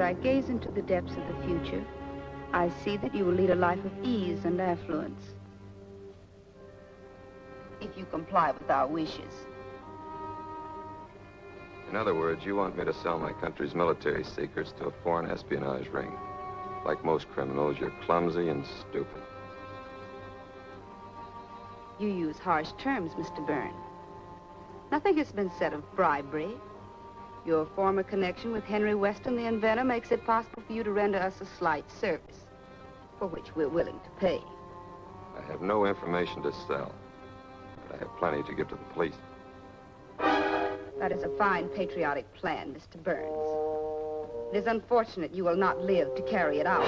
I gaze into the depths of the future, I see that you will lead a life of ease and affluence. If you comply with our wishes. In other words, you want me to sell my country's military secrets to a foreign espionage ring. Like most criminals, you're clumsy and stupid. You use harsh terms, Mr. Byrne. Nothing has been said of bribery. Your former connection with Henry Weston, the inventor, makes it possible for you to render us a slight service, for which we're willing to pay. I have no information to sell, but I have plenty to give to the police. That is a fine patriotic plan, Mr. Burns. It is unfortunate you will not live to carry it out.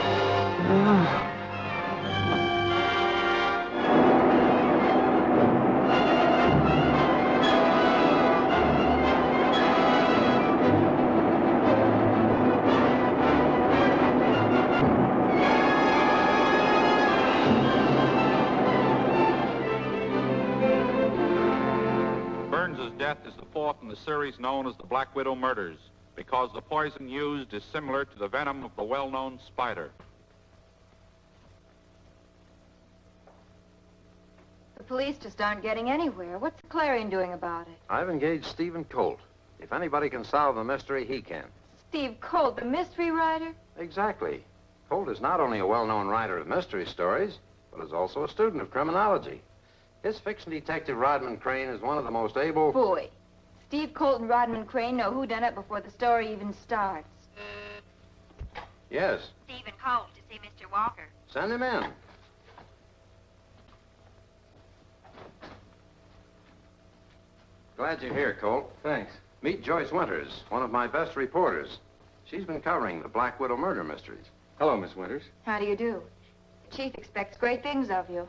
Death is the fourth in the series known as the Black Widow murders, because the poison used is similar to the venom of the well-known spider. The police just aren't getting anywhere. What's the Clarion doing about it? I've engaged Steve Colt. If anybody can solve the mystery, he can. Steve Colt, the mystery writer? Exactly. Colt is not only a well-known writer of mystery stories, but is also a student of criminology. His fiction detective, Rodman Crane, is one of the most able... Boy, Steve Colt and Rodman Crane know who done it before the story even starts. Yes. Stephen Colt to see Mr. Walker. Send him in. Glad you're here, Colt. Thanks. Meet Joyce Winters, one of my best reporters. She's been covering the Black Widow murder mysteries. Hello, Miss Winters. How do you do? The chief expects great things of you.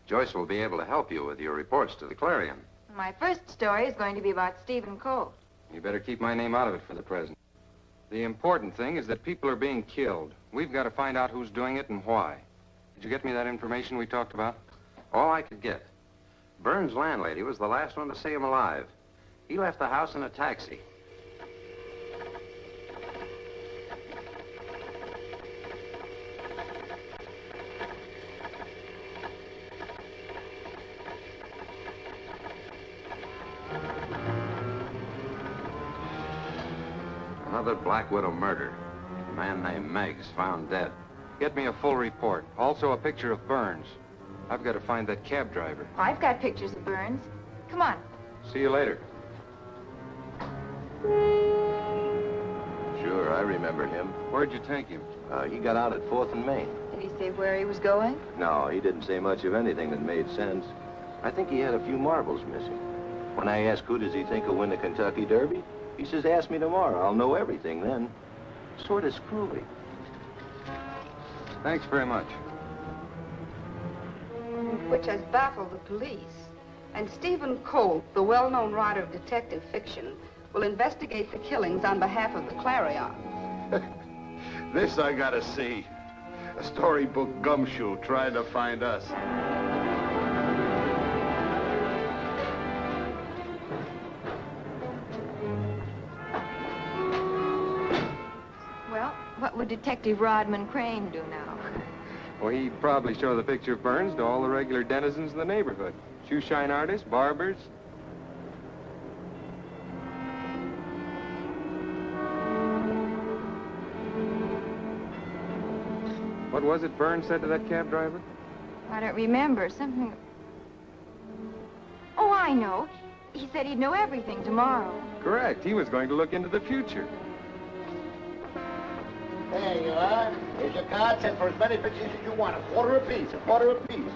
Joyce will be able to help you with your reports to the Clarion. My first story is going to be about Stephen Colt. You better keep my name out of it for the present. The important thing is that people are being killed. We've got to find out who's doing it and why. Did you get me that information we talked about? All I could get. Burns' landlady was the last one to see him alive. He left the house in a taxi. Another Black Widow murder. A man named Meggs found dead. Get me a full report. Also a picture of Burns. I've got to find that cab driver. I've got pictures of Burns. Come on. See you later. Sure, I remember him. Where'd you take him? He got out at 4th and Main. Did he say where he was going? No, he didn't say much of anything that made sense. I think he had a few marbles missing. When I asked who does he think will win the Kentucky Derby, he says, ask me tomorrow. I'll know everything then. Sort of screwy. Thanks very much. Which has baffled the police. And Stephen Colt, the well-known writer of detective fiction, will investigate the killings on behalf of the Clarion. This I gotta see. A storybook gumshoe trying to find us. Well, what would Detective Rodman Crane do now? Well, he'd probably show the picture of Burns to all the regular denizens of the neighborhood. Shoeshine artists, barbers. What was it Burns said to that cab driver? I don't remember. Something... Oh, I know. He said he'd know everything tomorrow. Correct. He was going to look into the future. There you are. Here's your card. Send for as many pictures as you want. A quarter apiece. A quarter apiece.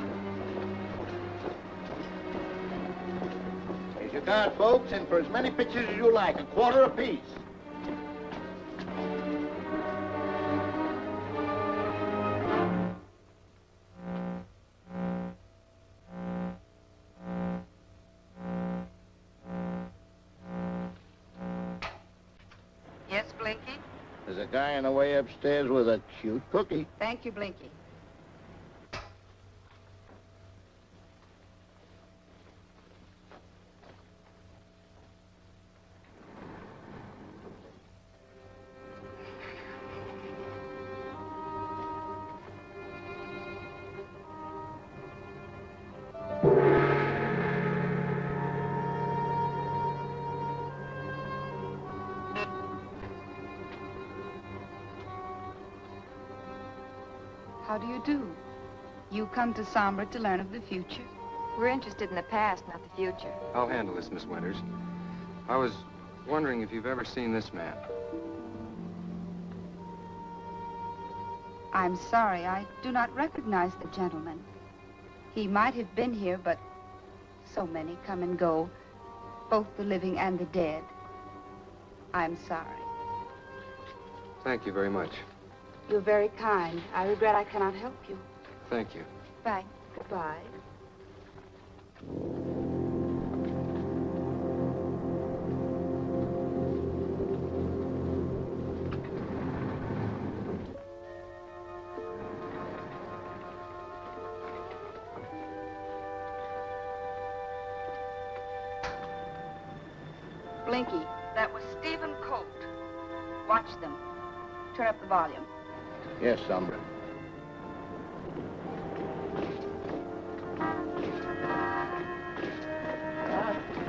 Here's your card, folks. Send for as many pictures as you like. A quarter apiece. Yes, Blinky? There's a guy on the way upstairs with a cute cookie. Thank you, Blinky. How do you do? You come to Sombra to learn of the future? We're interested in the past, not the future. I'll handle this, Miss Winters. I was wondering if you've ever seen this man. I'm sorry, I do not recognize the gentleman. He might have been here, but so many come and go, both the living and the dead. I'm sorry. Thank you very much. You're very kind. I regret I cannot help you. Thank you. Bye. Goodbye. Blinky, that was Steve Colt. Watch them. Turn up the volume. Yes, Sombra.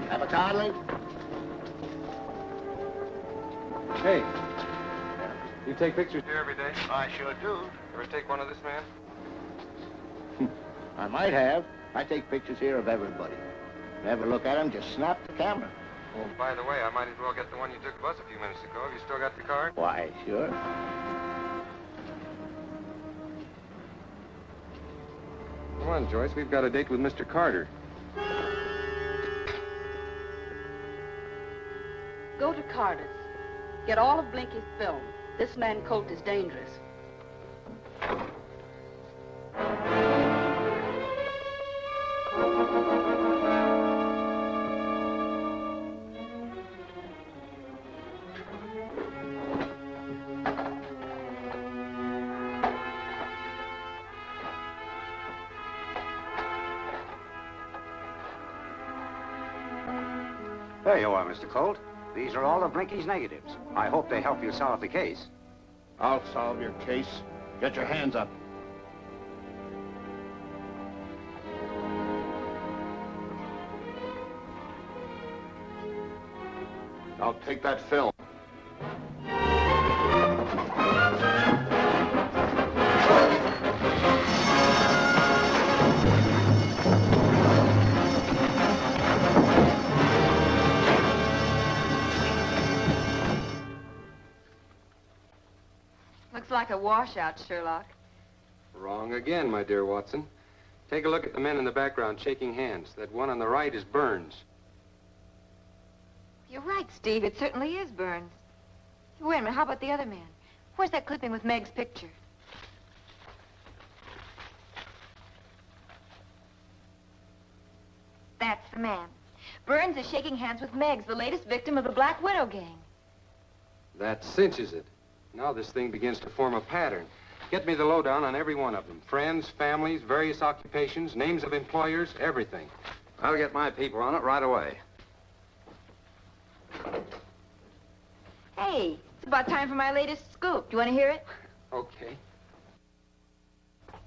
Have a toddler? Hey, you take pictures here every day? I sure do. Ever take one of this man? I might have. I take pictures here of everybody. Never look at them, just snap the camera. Oh, by the way, I might as well get the one you took of us a few minutes ago. Have you still got the card? Why, sure. Come on, Joyce. We've got a date with Mr. Carter. Go to Carter's. Get all of Blinky's film. This man Colt is dangerous. There you are, Mr. Colt. These are all of Blinky's negatives. I hope they help you solve the case. I'll solve your case. Get your hands up. I'll take that film. Looks like a washout, Sherlock. Wrong again, my dear Watson. Take a look at the men in the background shaking hands. That one on the right is Burns. You're right, Steve. It certainly is Burns. Wait a minute. How about the other man? Where's that clipping with Meg's picture? That's the man. Burns is shaking hands with Meg's, the latest victim of the Black Widow gang. That cinches it. Now this thing begins to form a pattern. Get me the lowdown on every one of them. Friends, families, various occupations, names of employers, everything. I'll get my people on it right away. Hey, it's about time for my latest scoop. Do you want to hear it? Okay.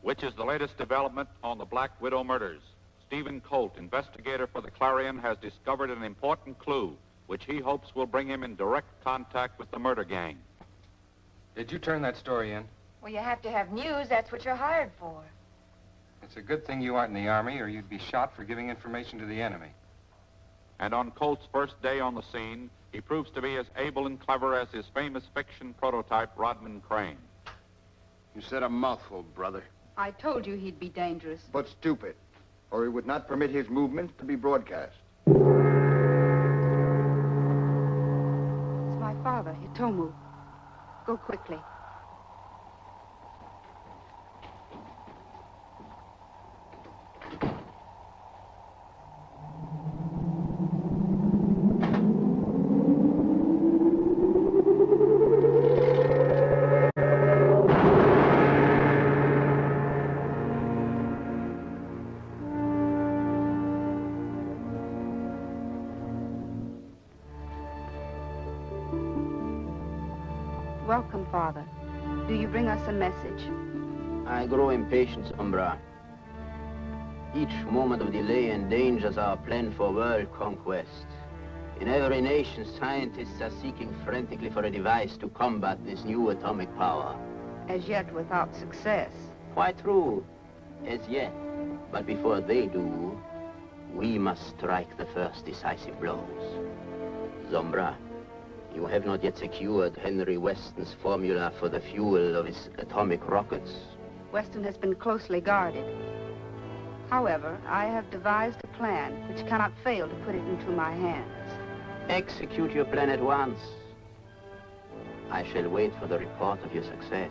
Which is the latest development on the Black Widow murders. Stephen Colt, investigator for the Clarion, has discovered an important clue, which he hopes will bring him in direct contact with the murder gang. Did you turn that story in? Well, you have to have news. That's what you're hired for. It's a good thing you aren't in the Army, or you'd be shot for giving information to the enemy. And on Colt's first day on the scene, he proves to be as able and clever as his famous fiction prototype, Rodman Crane. You said a mouthful, brother. I told you he'd be dangerous. But stupid, or he would not permit his movements to be broadcast. It's my father, Hitomu. Go quickly. Welcome, Father. Do you bring us a message? I grow impatient, Sombra. Each moment of delay endangers our plan for world conquest. In every nation, scientists are seeking frantically for a device to combat this new atomic power. As yet without success. Quite true. As yet. But before they do, we must strike the first decisive blows. Sombra, you have not yet secured Henry Weston's formula for the fuel of his atomic rockets. Weston has been closely guarded. However, I have devised a plan which cannot fail to put it into my hands. Execute your plan at once. I shall wait for the report of your success.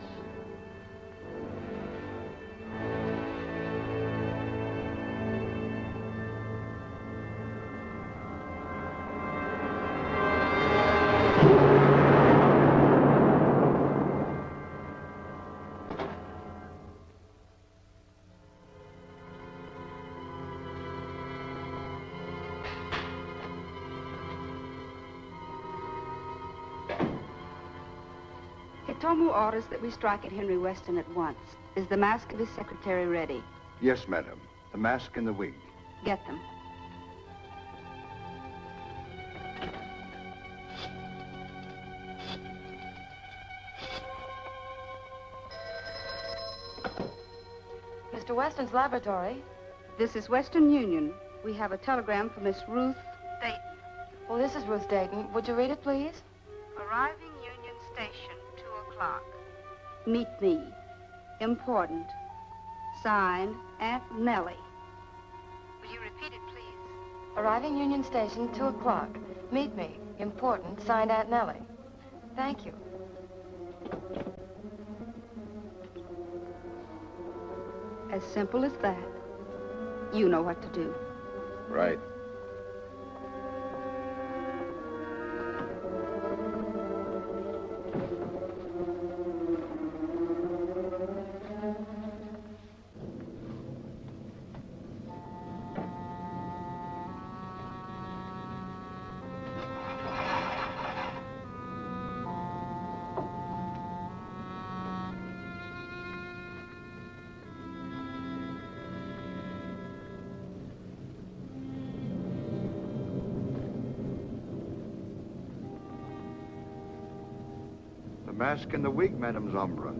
Tomu orders that we strike at Henry Weston at once. Is the mask of his secretary ready? Yes, madam. The mask and the wig. Get them. Mr. Weston's laboratory. This is Western Union. We have a telegram from Miss Ruth Dayton. Well, this is Ruth Dayton. Would you read it, please? Arriving Union Station, 2 o'clock. Meet me. Important. Signed, Aunt Nellie. Will you repeat it, please? Arriving Union Station, 2 o'clock. Meet me. Important. Signed, Aunt Nellie. Thank you. As simple as that. You know what to do. Right. The mask and the wig, Madame Sombra.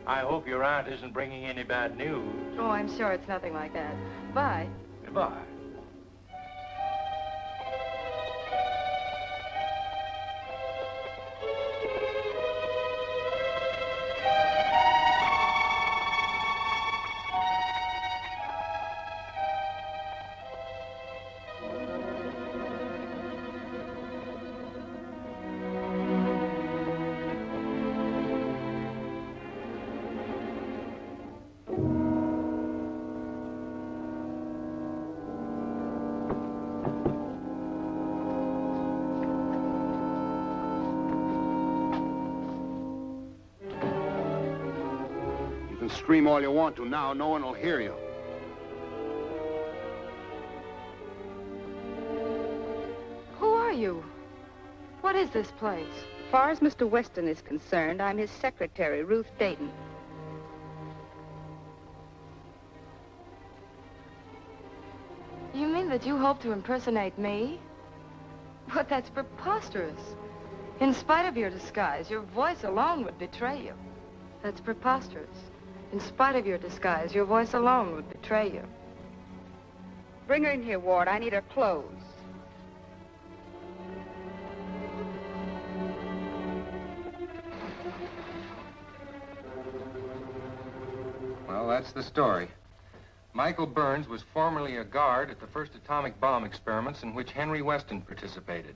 I hope your aunt isn't bringing any bad news. Oh, I'm sure it's nothing like that. Bye. Goodbye. Scream all you want to now. No one will hear you. Who are you? What is this place? As far as Mr. Weston is concerned, I'm his secretary, Ruth Dayton. You mean that you hope to impersonate me? But that's preposterous. In spite of your disguise, your voice alone would betray you. That's preposterous. In spite of your disguise, your voice alone would betray you. Bring her in here, Ward. I need her clothes. Well, that's the story. Michael Burns was formerly a guard at the first atomic bomb experiments in which Henry Weston participated.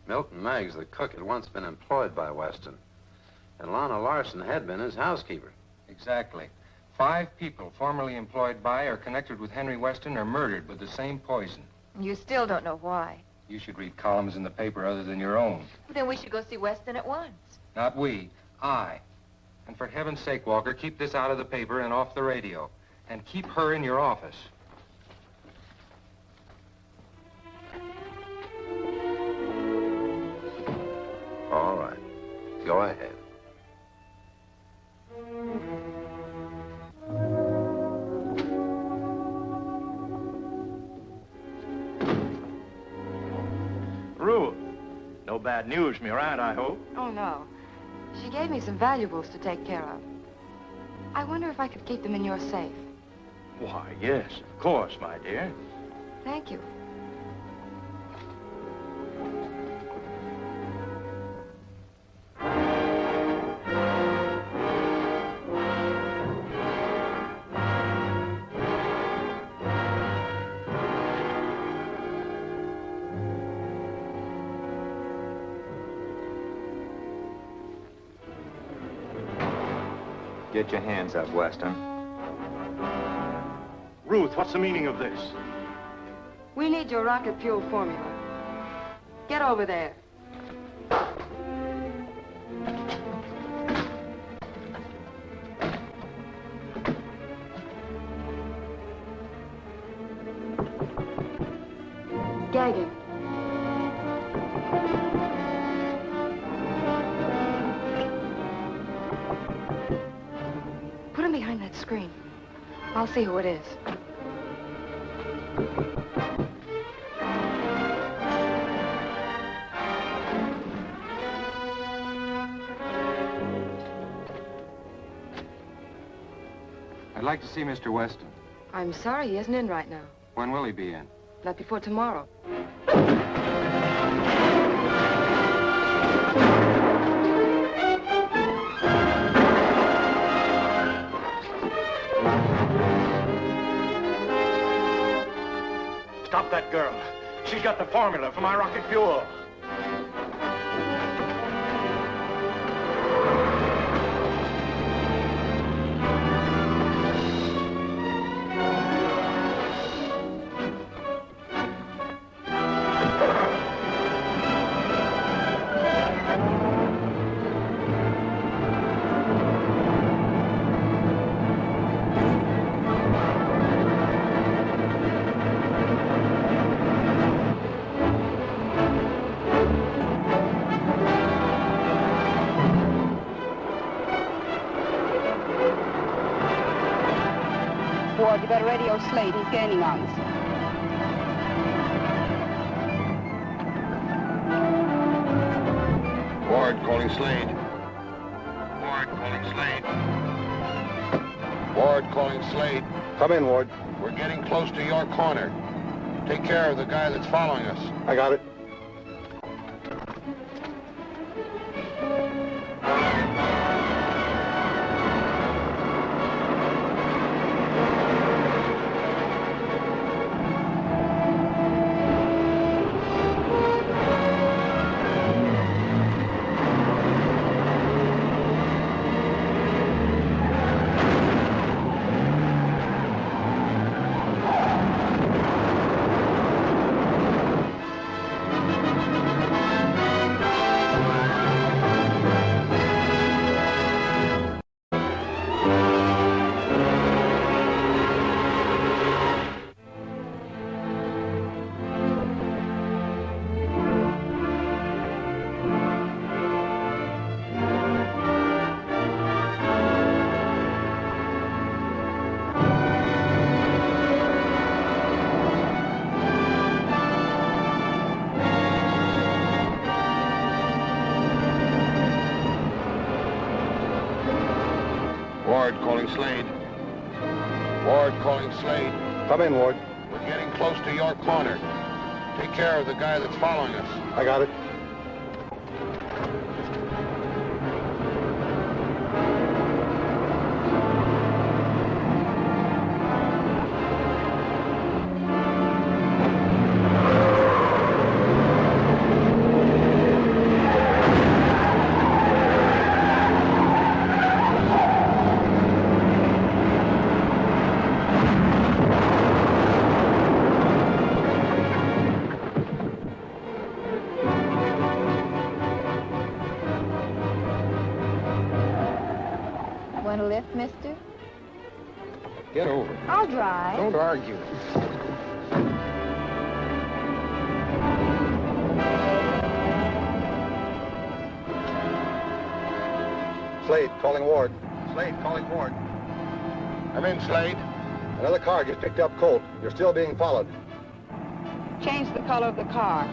Milton Meggs, the cook, had once been employed by Weston. And Lana Larson had been his housekeeper. Exactly. 5 people formerly employed by or connected with Henry Weston are murdered with the same poison. You still don't know why. You should read columns in the paper other than your own. Then we should go see Weston at once. Not we, I. And for heaven's sake, Walker, keep this out of the paper and off the radio. And keep her in your office. All right. Go ahead. Ruth, no bad news from your aunt, I hope. Oh, no. She gave me some valuables to take care of. I wonder if I could keep them in your safe. Why, yes, of course, my dear. Thank you. Get your hands up, Weston. Ruth, what's the meaning of this? We need your rocket fuel formula. Get over there. Gag him. Put him behind that screen. I'll see who it is. I'd like to see Mr. Weston. I'm sorry, he isn't in right now. When will he be in? Not before tomorrow. Stop that girl. She's got the formula for my rocket fuel. Ward, you better radio Slade. He's gaining on us. Ward calling Slade. Ward calling Slade. Ward calling Slade. Come in, Ward. We're getting close to your corner. Take care of the guy that's following us. I got it. Ward calling Slade. Ward calling Slade. Come in, Ward. We're getting close to your corner. Take care of the guy that's following us. I got it. Want a lift, mister? Get over. I'll drive. Don't argue. Slade, calling Ward. Slade, calling Ward. I'm in, Slade. Another car just picked up Colt. You're still being followed. Change the color of the car.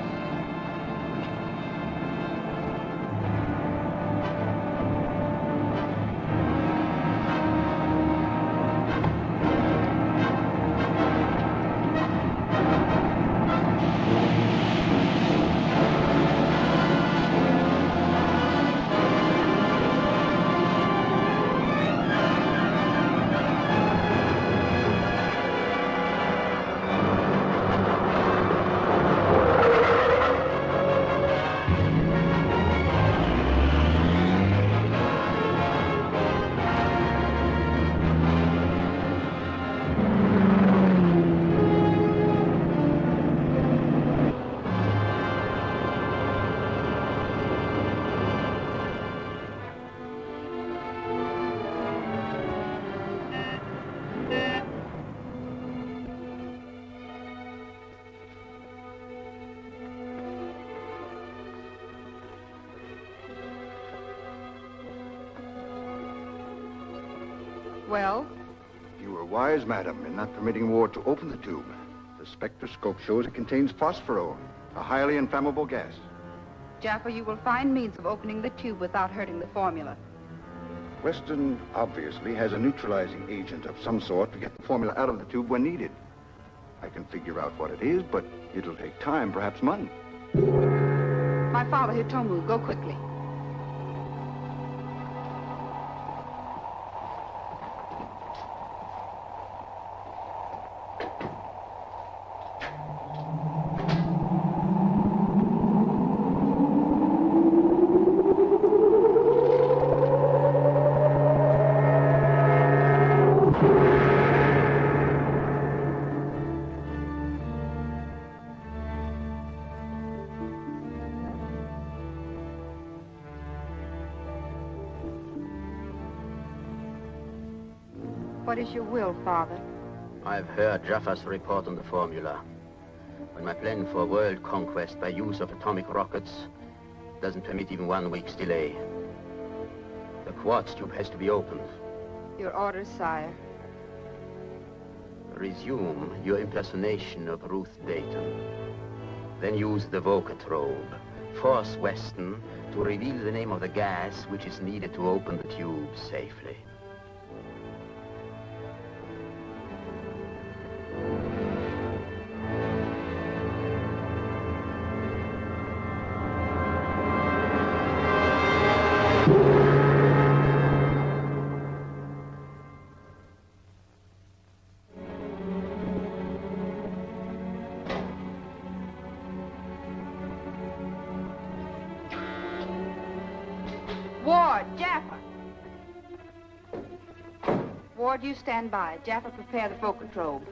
Well? You were wise, madam, in not permitting Ward to open the tube. The spectroscope shows it contains phosphorol, a highly inflammable gas. Jaffa, you will find means of opening the tube without hurting the formula. Weston obviously has a neutralizing agent of some sort to get the formula out of the tube when needed. I can figure out what it is, but it'll take time, perhaps money. My father, Hitomu, go quickly. What is your will, Father? I've heard Jaffa's report on the formula. When my plan for world conquest by use of atomic rockets doesn't permit even 1 week's delay. The quartz tube has to be opened. Your orders, sire. Resume your impersonation of Ruth Dayton. Then use the vocatrobe. Force Weston to reveal the name of the gas which is needed to open the tube safely. Ward, Jaffa! Ward, you stand by. Jaffa, prepare the vocatrobe.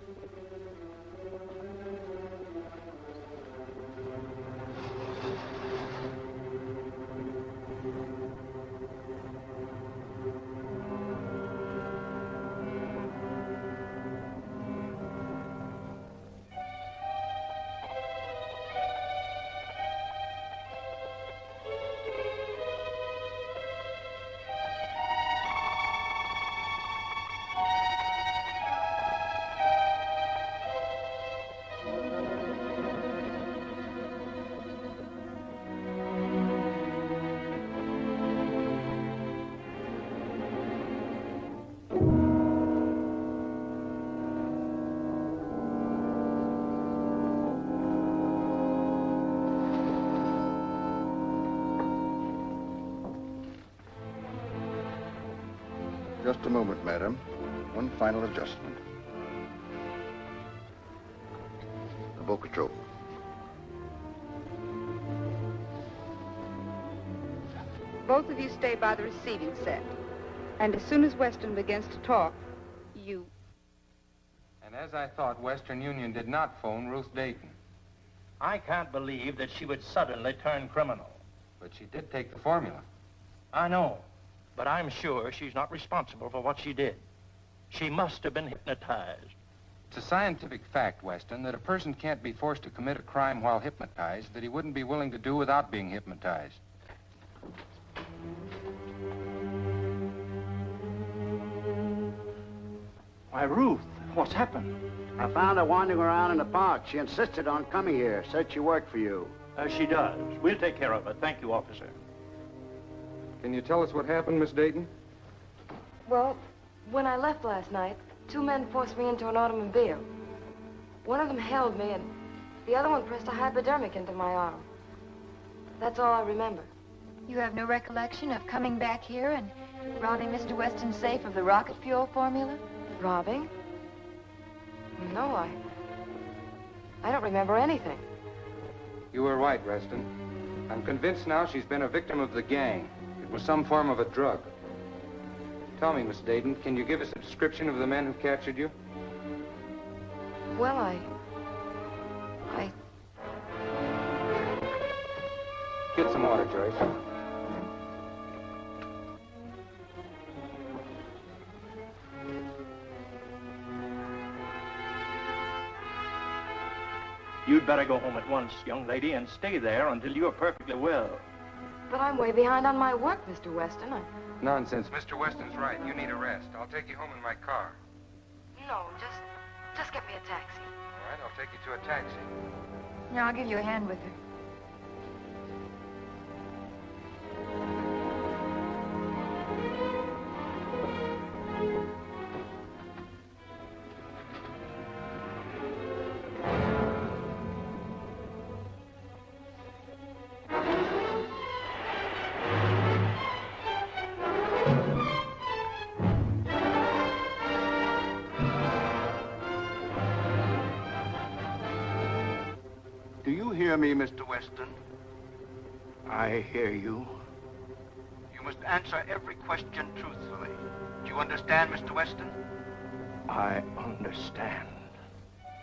Just a moment, madam. One final adjustment. The vocatrope. Both of you stay by the receiving set. And as soon as Weston begins to talk, you... And as I thought, Western Union did not phone Ruth Dayton. I can't believe that she would suddenly turn criminal. But she did take the formula. I know, but I'm sure she's not responsible for what she did. She must have been hypnotized. It's a scientific fact, Weston, that a person can't be forced to commit a crime while hypnotized that he wouldn't be willing to do without being hypnotized. Why, Ruth, what's happened? I found her wandering around in the park. She insisted on coming here. Said she worked for you. She does. We'll take care of her. Thank you, officer. Can you tell us what happened, Miss Dayton? Well, when I left last night, 2 men forced me into an automobile. One of them held me, and the other one pressed a hypodermic into my arm. That's all I remember. You have no recollection of coming back here and robbing Mr. Weston's safe of the rocket fuel formula? Robbing? No, I don't remember anything. You were right, Reston. I'm convinced now she's been a victim of the gang. It was some form of a drug. Tell me, Miss Dayton, can you give us a description of the men who captured you? Well, I... Get some water, Joyce. You'd better go home at once, young lady, and stay there until you're perfectly well. But I'm way behind on my work, Mr. Weston. Nonsense. Mr. Weston's right. You need a rest. I'll take you home in my car. No, just get me a taxi. All right, I'll take you to a taxi. Now, I'll give you a hand with her. Do you hear me, Mr. Weston? I hear you. You must answer every question truthfully. Do you understand, Mr. Weston? I understand.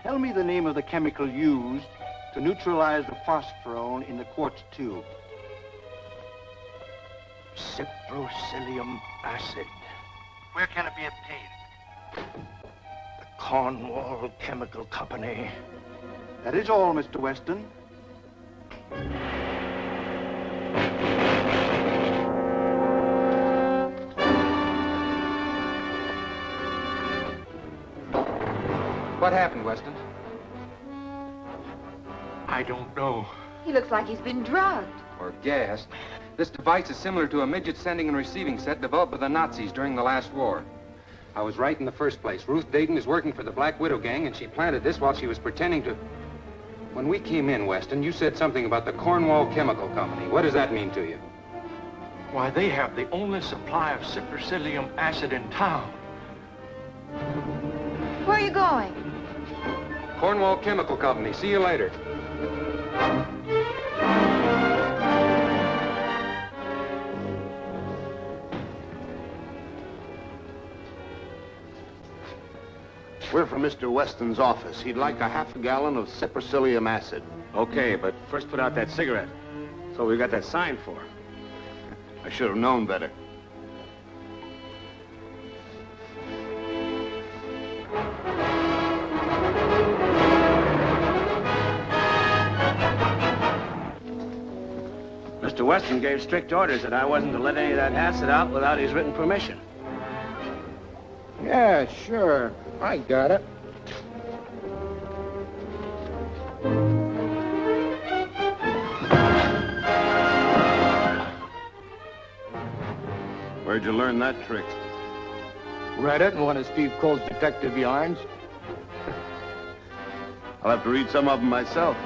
Tell me the name of the chemical used to neutralize the phosphorone in the quartz tube. Cyprocilium acid. Where can it be obtained? The Cornwall Chemical Company. That is all, Mr. Weston. What happened, Weston? I don't know. He looks like he's been drugged. Or gassed. This device is similar to a midget sending and receiving set developed by the Nazis during the last war. I was right in the first place. Ruth Dayton is working for the Black Widow gang, and she planted this while she was pretending to... When we came in, Weston, you said something about the Cornwall Chemical Company. What does that mean to you? Why, they have the only supply of cyprocilium acid in town. Where are you going? Cornwall Chemical Company. See you later. We're from Mr. Weston's office. He'd like a half a gallon of cyprocilium acid. Okay, but first put out that cigarette. That's what we got that sign for. I should have known better. Mr. Weston gave strict orders that I wasn't to let any of that acid out without his written permission. Yeah, sure. I got it. Where'd you learn that trick? Read it in one of Steve Colt's detective yarns. I'll have to read some of them myself.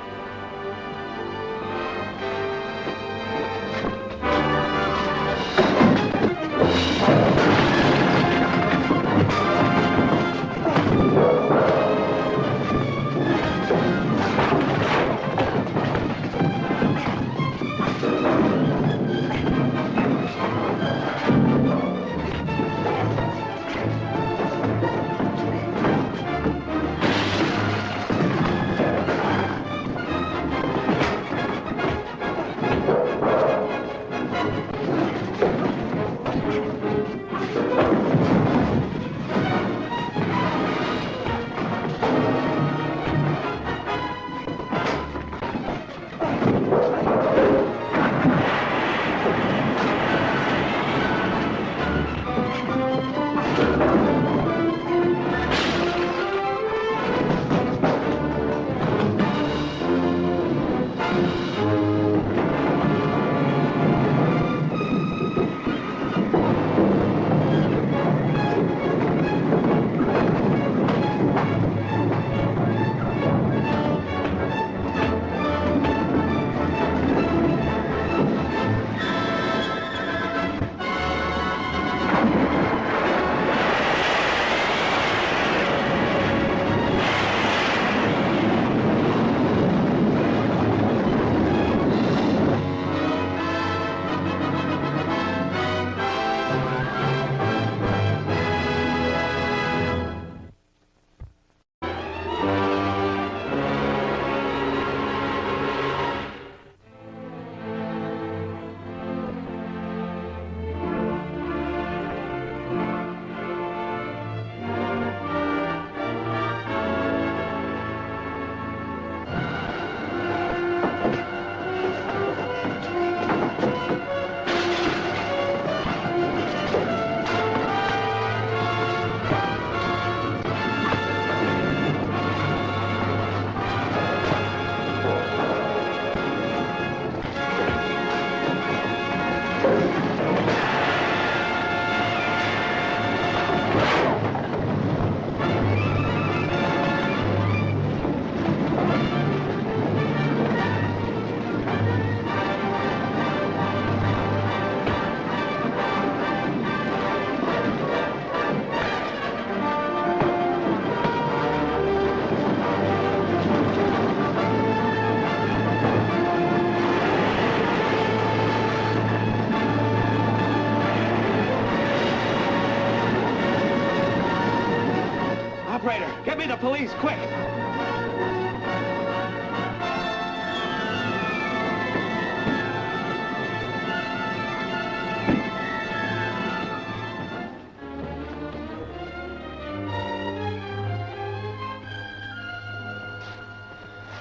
Ryder! Get me the police, quick!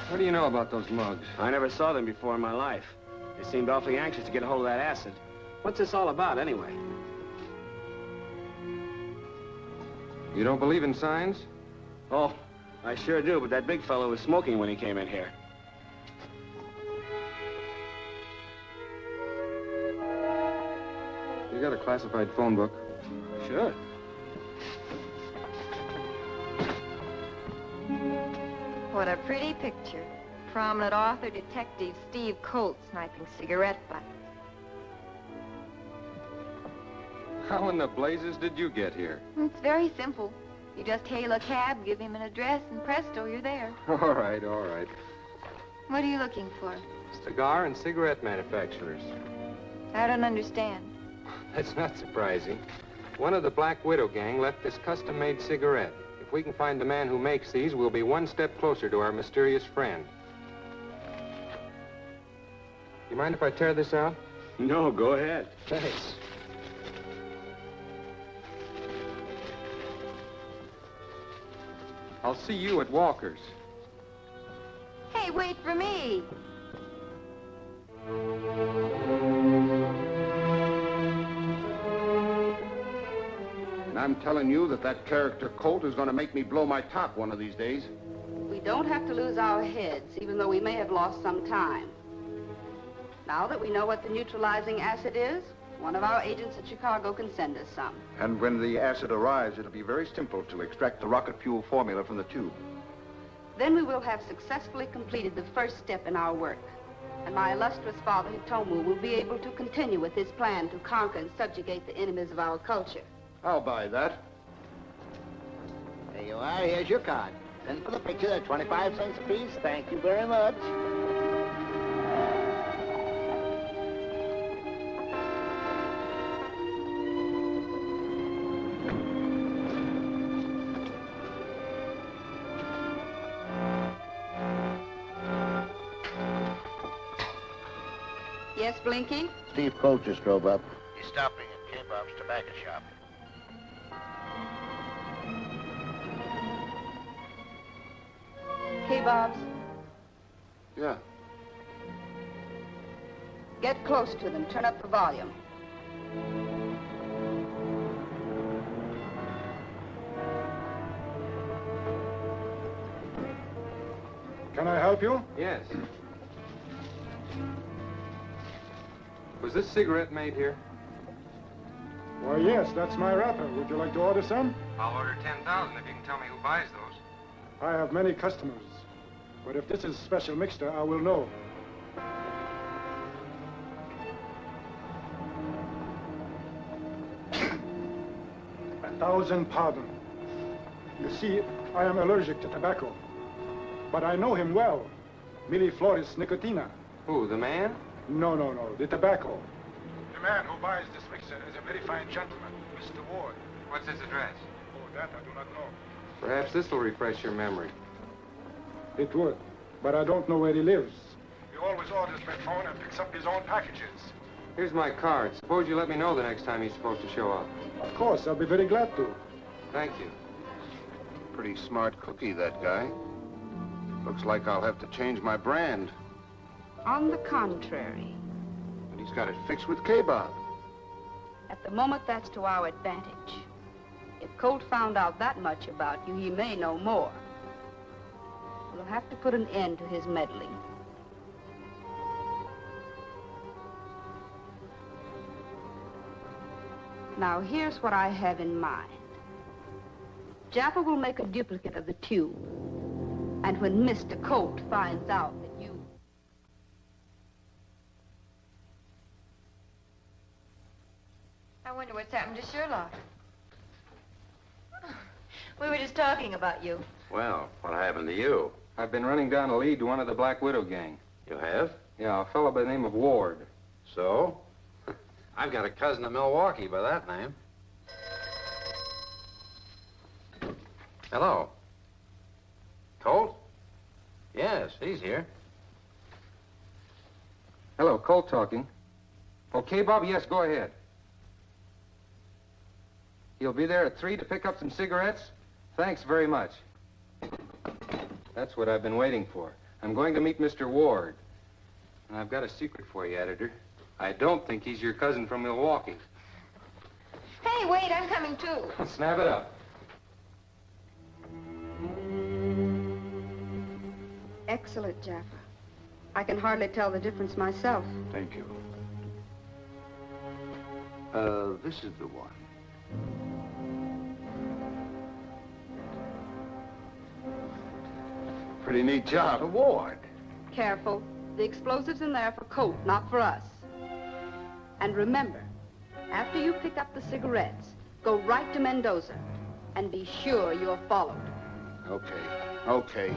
What do you know about those mugs? I never saw them before in my life. They seemed awfully anxious to get a hold of that acid. What's this all about, anyway? You don't believe in signs? Oh, I sure do, but that big fellow was smoking when he came in here. You got a classified phone book? Sure. What a pretty picture. Prominent author, detective Steve Colt sniping cigarette butts. How in the blazes did you get here? It's very simple. You just hail a cab, give him an address, and presto, you're there. All right, all right. What are you looking for? Cigar and cigarette manufacturers. I don't understand. That's not surprising. One of the Black Widow gang left this custom-made cigarette. If we can find the man who makes these, we'll be one step closer to our mysterious friend. You mind if I tear this out? No, go ahead. Thanks. I'll see you at Walker's. Hey, wait for me. And I'm telling you that character Colt is going to make me blow my top one of these days. We don't have to lose our heads, even though we may have lost some time. Now that we know what the neutralizing acid is, one of our agents at Chicago can send us some. And when the acid arrives, it'll be very simple to extract the rocket fuel formula from the tube. Then we will have successfully completed the first step in our work. And my illustrious father, Hitomu, will be able to continue with his plan to conquer and subjugate the enemies of our culture. I'll buy that. There you are. Here's your card. Send for the picture. They're 25 cents a piece. Thank you very much. Yes, Blinky? Steve Colt just drove up. He's stopping at K-Bob's tobacco shop. K-Bob's? Yeah. Get close to them. Turn up the volume. Can I help you? Yes. Was this cigarette made here? Why, yes, that's my wrapper. Would you like to order some? I'll order 10,000 if you can tell me who buys those. I have many customers. But if this is special mixture, I will know. 1,000 pardon. You see, I am allergic to tobacco. But I know him well. Millifloris nicotina. Who, the man? No, the tobacco. The man who buys this mixture is a very fine gentleman, Mr. Ward. What's his address? Oh, that I do not know. Perhaps this will refresh your memory. It would, but I don't know where he lives. He always orders by phone and picks up his own packages. Here's my card. Suppose you let me know the next time he's supposed to show up. Of course, I'll be very glad to. Thank you. Pretty smart cookie, that guy. Looks like I'll have to change my brand. On the contrary. But he's got it fixed with K-Bob. At the moment, that's to our advantage. If Colt found out that much about you, he may know more. We'll have to put an end to his meddling. Now, here's what I have in mind. Jaffa will make a duplicate of the tube. And when Mr. Colt finds out that you... I wonder what's happened to Sherlock. We were just talking about you. Well, what happened to you? I've been running down a lead to one of the Black Widow gang. You have? Yeah, a fellow by the name of Ward. So? I've got a cousin in Milwaukee by that name. Hello. Colt? Yes, he's here. Hello, Colt talking. Okay, Bob? Yes, go ahead. He'll be there at 3 to pick up some cigarettes? Thanks very much. That's what I've been waiting for. I'm going to meet Mr. Ward. And I've got a secret for you, editor. I don't think he's your cousin from Milwaukee. Hey, wait, I'm coming too. Snap it up. Excellent, Jaffa. I can hardly tell the difference myself. Thank you. This is the one. Pretty neat job. Award. Careful. The explosive's in there for Colt, not for us. And remember, after you pick up the cigarettes, go right to Mendoza and be sure you're followed. Okay.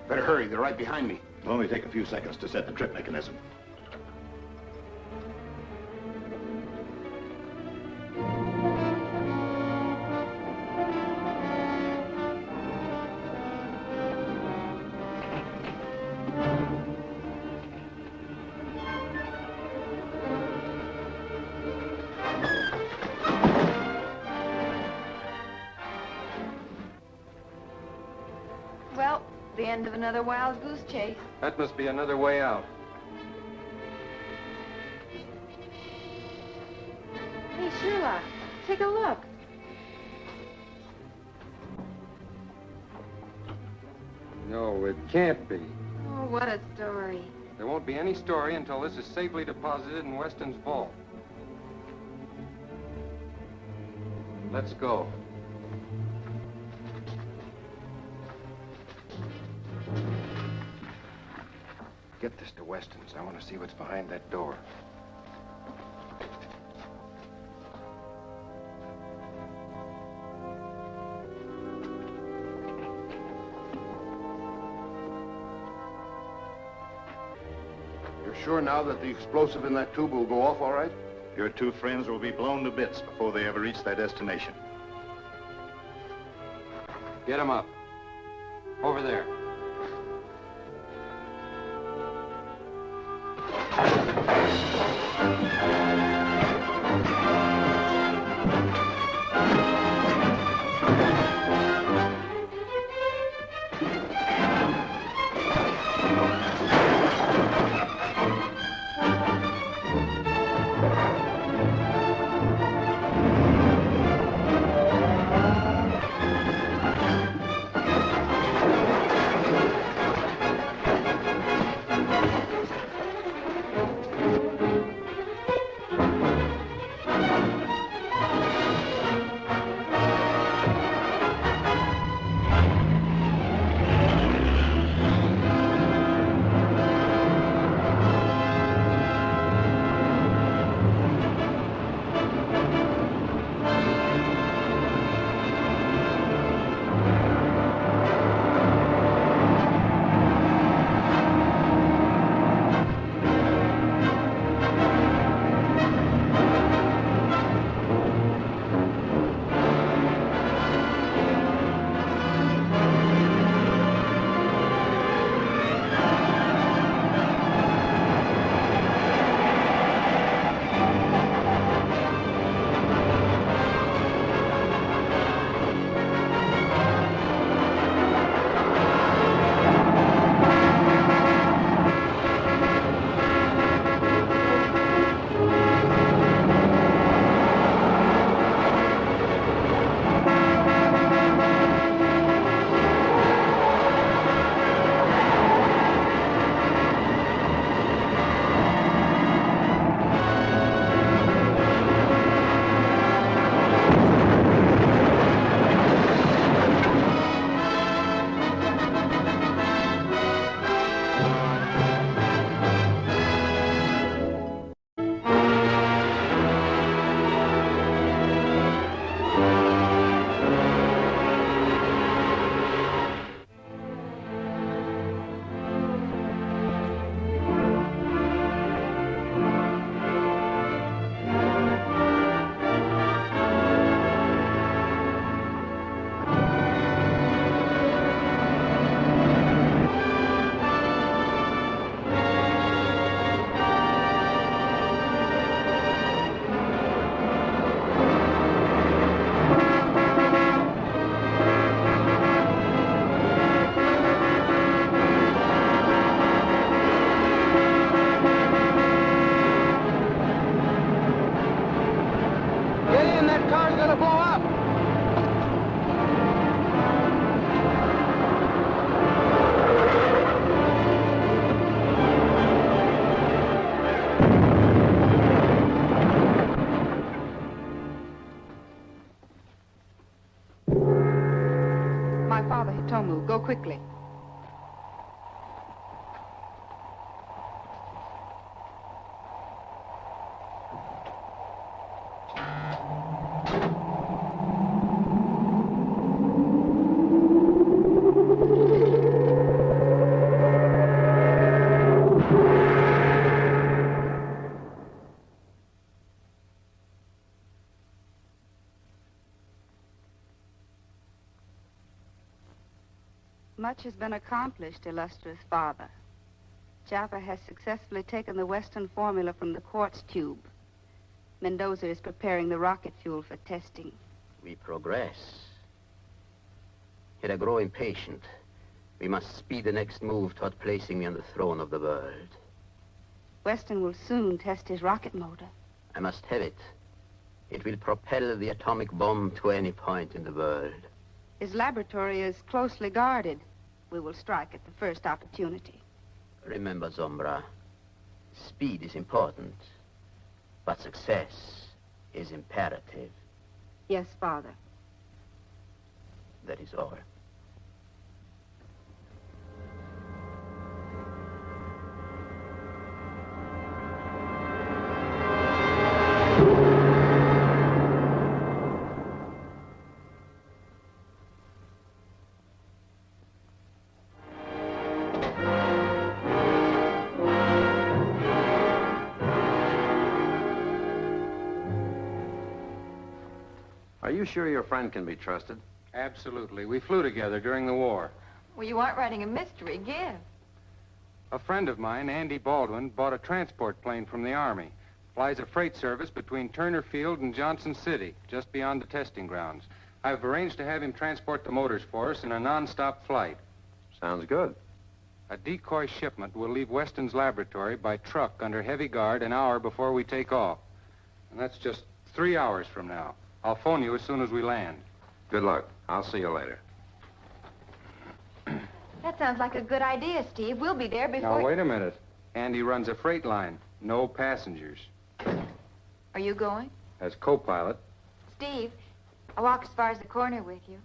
Better hurry, they're right behind me. It'll only take a few seconds to set the trip mechanism. Well, the end of another wild goose chase. That must be another way out. Hey, Sherlock, take a look. No, it can't be. Oh, what a story. There won't be any story until this is safely deposited in Weston's vault. Let's go. Get this to Weston's. I want to see what's behind that door. You're sure now that the explosive in that tube will go off all right? Your two friends will be blown to bits before they ever reach their destination. Get him up. Over there. my father, Hitomu. Go quickly. Much has been accomplished, illustrious father. Jaffa has successfully taken the Western formula from the quartz tube. Mendoza is preparing the rocket fuel for testing. We progress. Yet I grow impatient. We must speed the next move toward placing me on the throne of the world. Weston will soon test his rocket motor. I must have it. It will propel the atomic bomb to any point in the world. His laboratory is closely guarded. We will strike at the first opportunity. Remember, Sombra, speed is important, but success is imperative. Yes, Father. That is all. Are you sure your friend can be trusted? Absolutely. We flew together during the war. Well, you aren't writing a mystery. Give. A friend of mine, Andy Baldwin, bought a transport plane from the Army. Flies a freight service between Turner Field and Johnson City, just beyond the testing grounds. I've arranged to have him transport the motors for us in a non-stop flight. Sounds good. A decoy shipment will leave Weston's laboratory by truck under heavy guard an hour before we take off. And that's just 3 hours from now. I'll phone you as soon as we land. Good luck. I'll see you later. That sounds like a good idea, Steve. We'll be there before... Now, wait a minute. Andy runs a freight line. No passengers. Are you going? As co-pilot. Steve, I'll walk as far as the corner with you.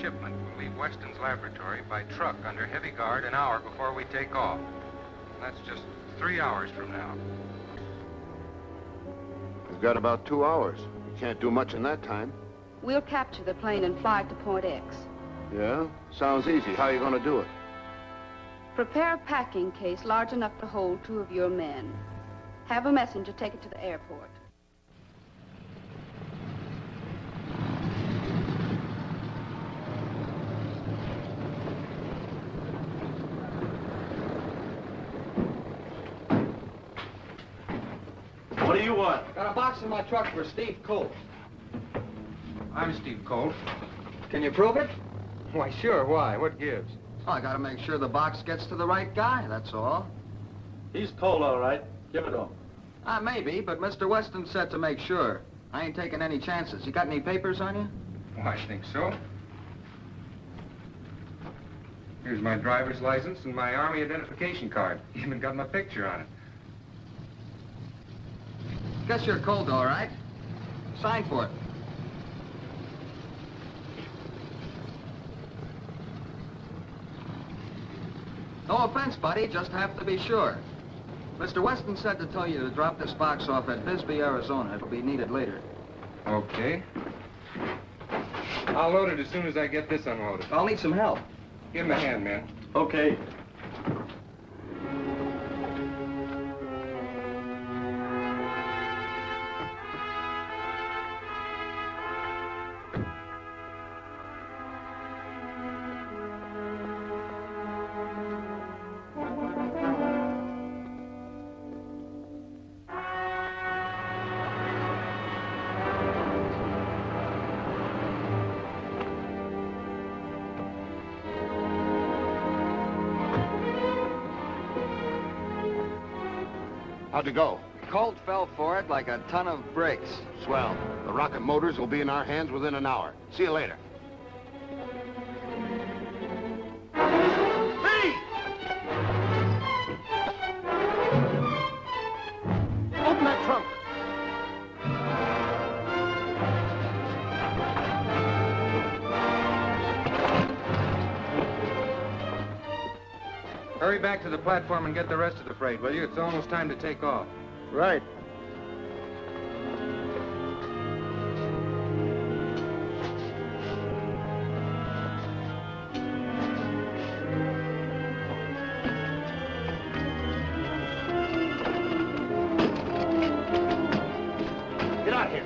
Shipment will leave Weston's laboratory by truck under heavy guard an hour before we take off. That's just 3 hours from now. We've got about 2 hours. You can't do much in that time. We'll capture the plane and fly it to Point X. Yeah? Sounds easy. How are you going to do it? Prepare a packing case large enough to hold 2 of your men. Have a messenger take it to the airport. What do you want? Got a box in my truck for Steve Colt. I'm Steve Colt. Can you prove it? Why, sure. Why? What gives? Oh, I gotta make sure the box gets to the right guy, that's all. He's Colt, all right. Give it to him. Maybe, but Mr. Weston said to make sure. I ain't taking any chances. You got any papers on you? Well, I think so. Here's my driver's license and my Army identification card. Even got my picture on it. Guess you're Colt, all right. Sign for it. No offense, buddy, just have to be sure. Mr. Weston said to tell you to drop this box off at Bisbee, Arizona. It'll be needed later. Okay. I'll load it as soon as I get this unloaded. I'll need some help. Give him a hand, man. Okay. How'd it go? Colt fell for it like a ton of bricks. Swell. The rocket motors will be in our hands within an hour. See you later. Hey! Open that trunk. Hurry back to the platform and get the rest of the freight, will you? It's almost time to take off. Right. Get out of here.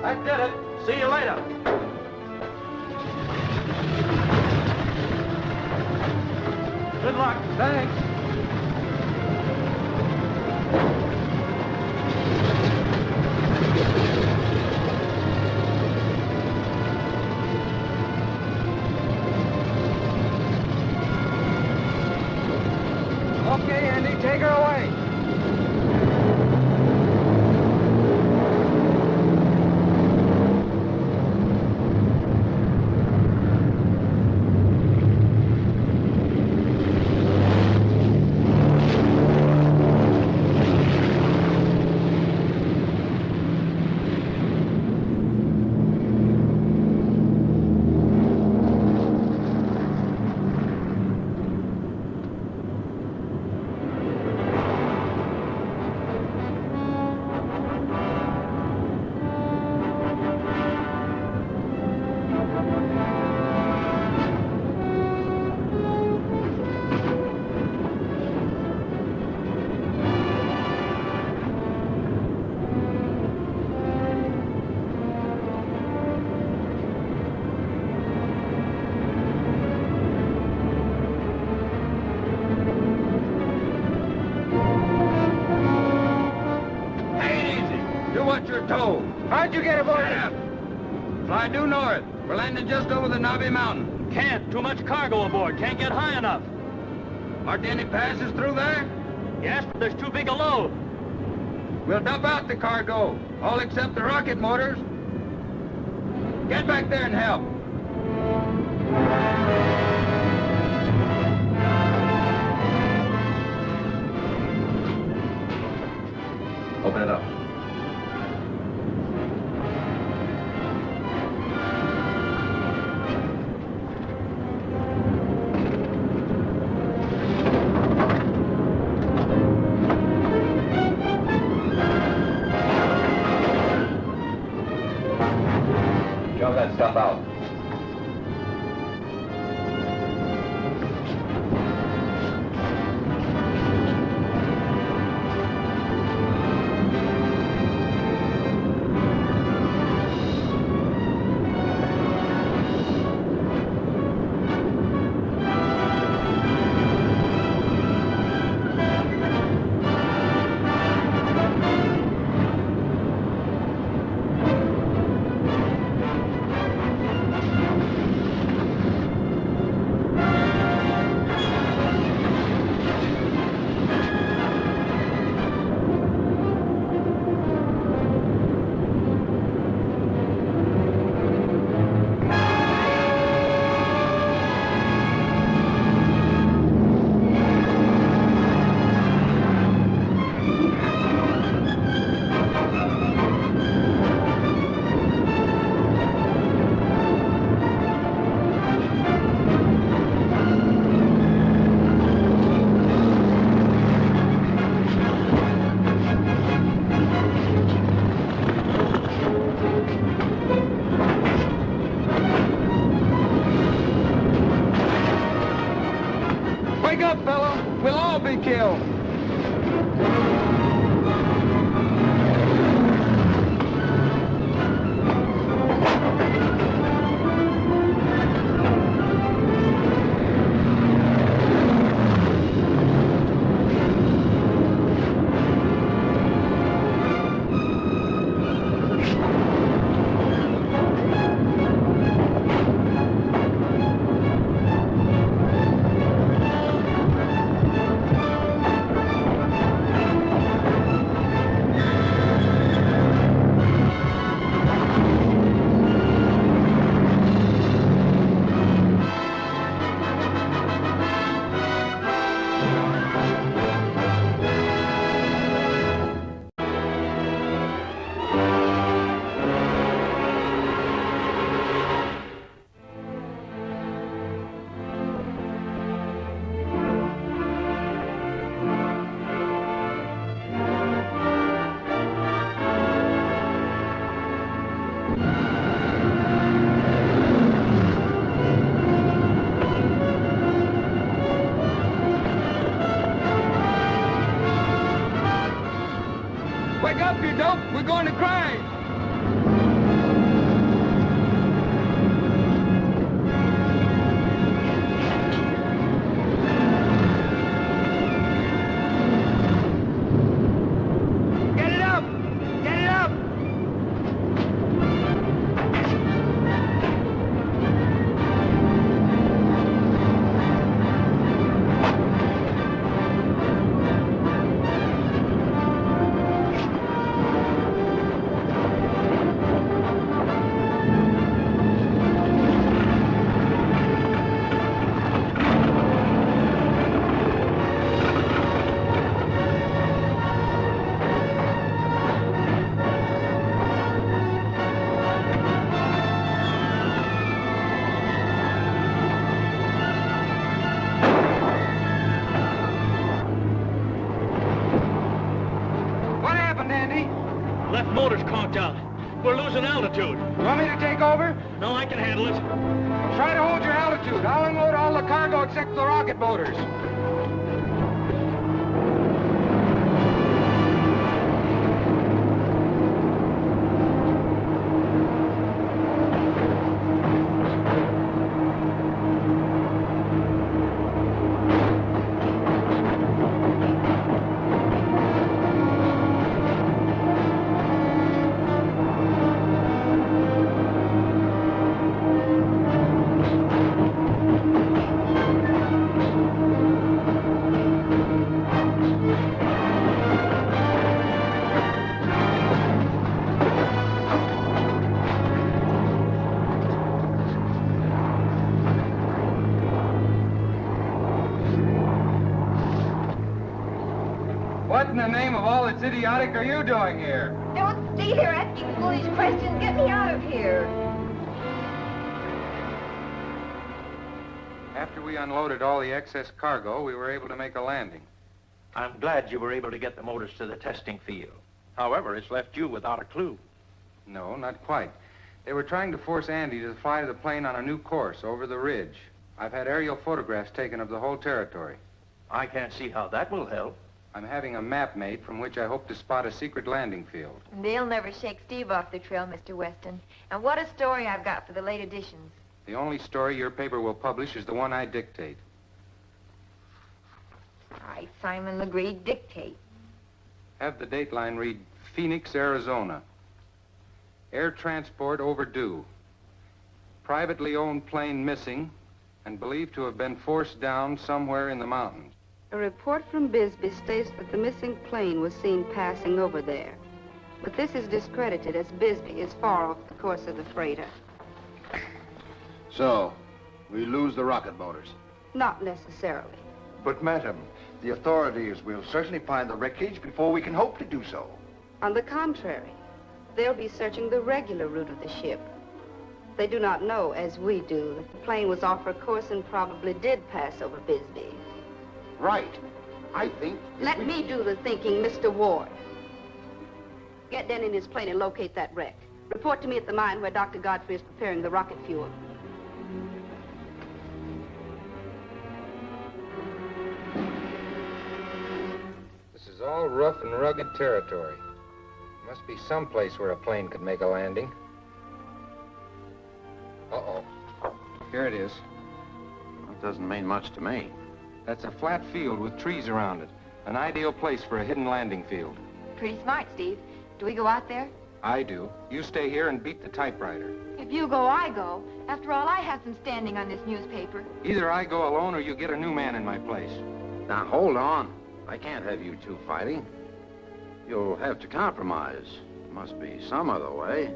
That did it. See you later. Good luck. Thanks. Okay, Andy, take her away. How'd you get aboard? Fly due north. We're landing just over the Navi Mountain. Can't. Too much cargo aboard. Can't get high enough. Aren't there any passes through there? Yes, but there's too big a load. We'll dump out the cargo, all except the rocket motors. Get back there and help. Open it up. Jump that stuff out. going to crash! Get it up! Get it up! What happened, Andy? Left motor's conked out. We're losing altitude. You want me to take over? No, I can handle it. Try to hold your altitude. I'll unload all the cargo except the rocket motors. What in the name of all that's idiotic are you doing here? Don't stay there asking foolish questions. Get me out of here. After we unloaded all the excess cargo, we were able to make a landing. I'm glad you were able to get the motors to the testing field. However, it's left you without a clue. No, not quite. They were trying to force Andy to fly the plane on a new course over the ridge. I've had aerial photographs taken of the whole territory. I can't see how that will help. I'm having a map made from which I hope to spot a secret landing field. They'll never shake Steve off the trail, Mr. Weston. And what a story I've got for the late editions. The only story your paper will publish is the one I dictate. I, Simon Legree, dictate. Have the dateline read Phoenix, Arizona. Air transport overdue. Privately owned plane missing and believed to have been forced down somewhere in the mountains. A report from Bisbee states that the missing plane was seen passing over there. But this is discredited as Bisbee is far off the course of the freighter. So, we lose the rocket motors. Not necessarily. But, madam, the authorities will certainly find the wreckage before we can hope to do so. On the contrary, they'll be searching the regular route of the ship. They do not know, as we do, that the plane was off her course and probably did pass over Bisbee. Right. I think... Let me do the thinking, Mr. Ward. Get Den in his plane and locate that wreck. Report to me at the mine where Dr. Godfrey is preparing the rocket fuel. This is all rough and rugged territory. Must be some place where a plane could make a landing. Uh-oh. Here it is. That doesn't mean much to me. That's a flat field with trees around it. An ideal place for a hidden landing field. Pretty smart, Steve. Do we go out there? I do. You stay here and beat the typewriter. If you go, I go. After all, I have some standing on this newspaper. Either I go alone or you get a new man in my place. Now, hold on. I can't have you two fighting. You'll have to compromise. Must be some other way.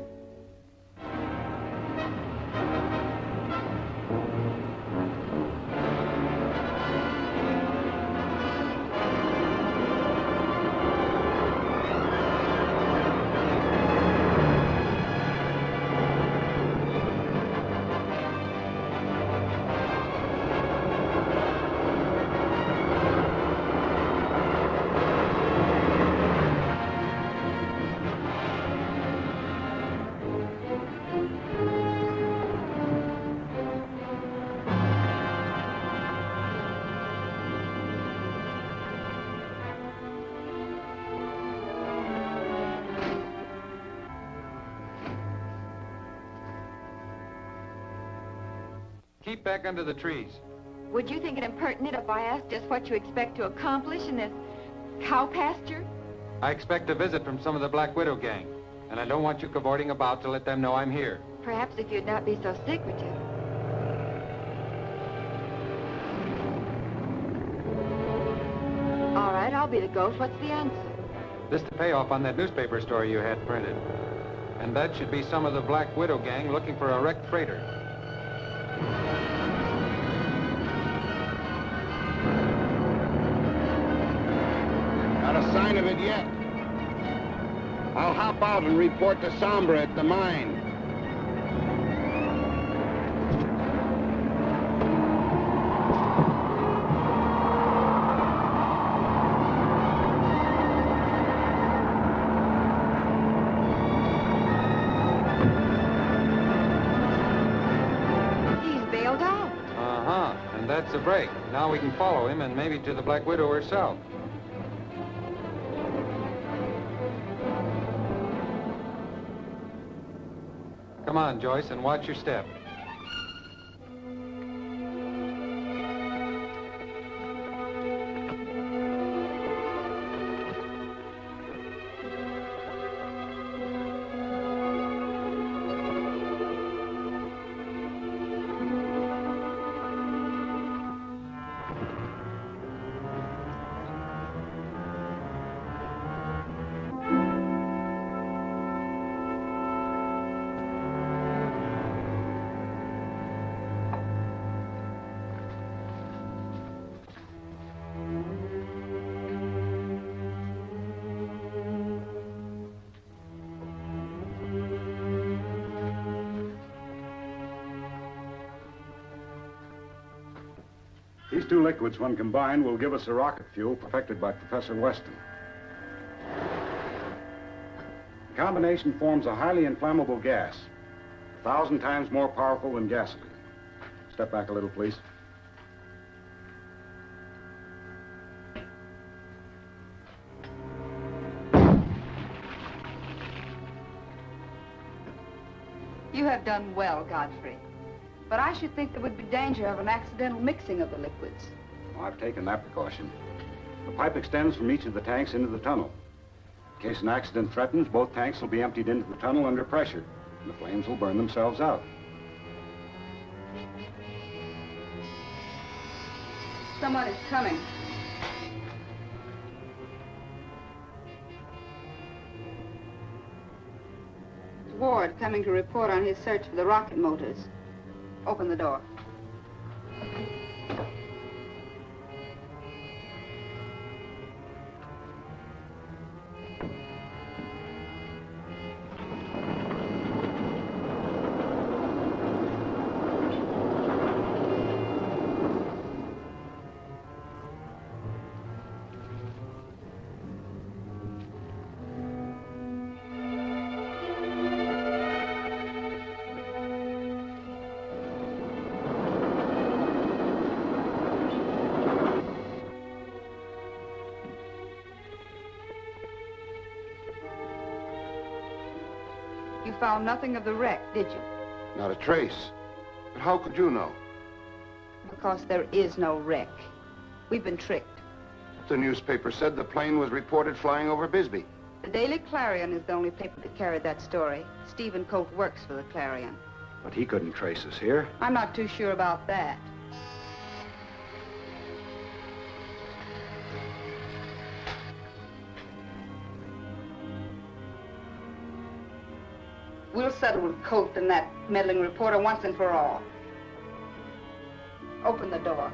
Keep back under the trees. Would you think it impertinent if I asked just what you expect to accomplish in this cow pasture? I expect a visit from some of the Black Widow gang, and I don't want you cavorting about to let them know I'm here. Perhaps if you'd not be so secretive. All right, I'll be the ghost. What's the answer? This the payoff on that newspaper story you had printed. And that should be some of the Black Widow gang looking for a wrecked freighter. Not a sign of it yet. I'll hop out and report to Sombra at the mine. And that's a break. Now we can follow him and maybe to the Black Widow herself. Come on, Joyce, and watch your step. These two liquids, when combined, will give us a rocket fuel perfected by Professor Weston. The combination forms a highly inflammable gas, 1,000 times more powerful than gasoline. Step back a little, please. You have done well, Godfrey. But I should think there would be danger of an accidental mixing of the liquids. Oh, I've taken that precaution. The pipe extends from each of the tanks into the tunnel. In case an accident threatens, both tanks will be emptied into the tunnel under pressure, and the flames will burn themselves out. Someone is coming. It's Ward coming to report on his search for the rocket motors. Open the door. You found nothing of the wreck, did you? Not a trace. But how could you know? Because there is no wreck. We've been tricked. The newspaper said the plane was reported flying over Bisbee. The Daily Clarion is the only paper that carried that story. Stephen Colt works for the Clarion. But he couldn't trace us here. I'm not too sure about that. We'll settle with Colt and that meddling reporter once and for all. Open the door.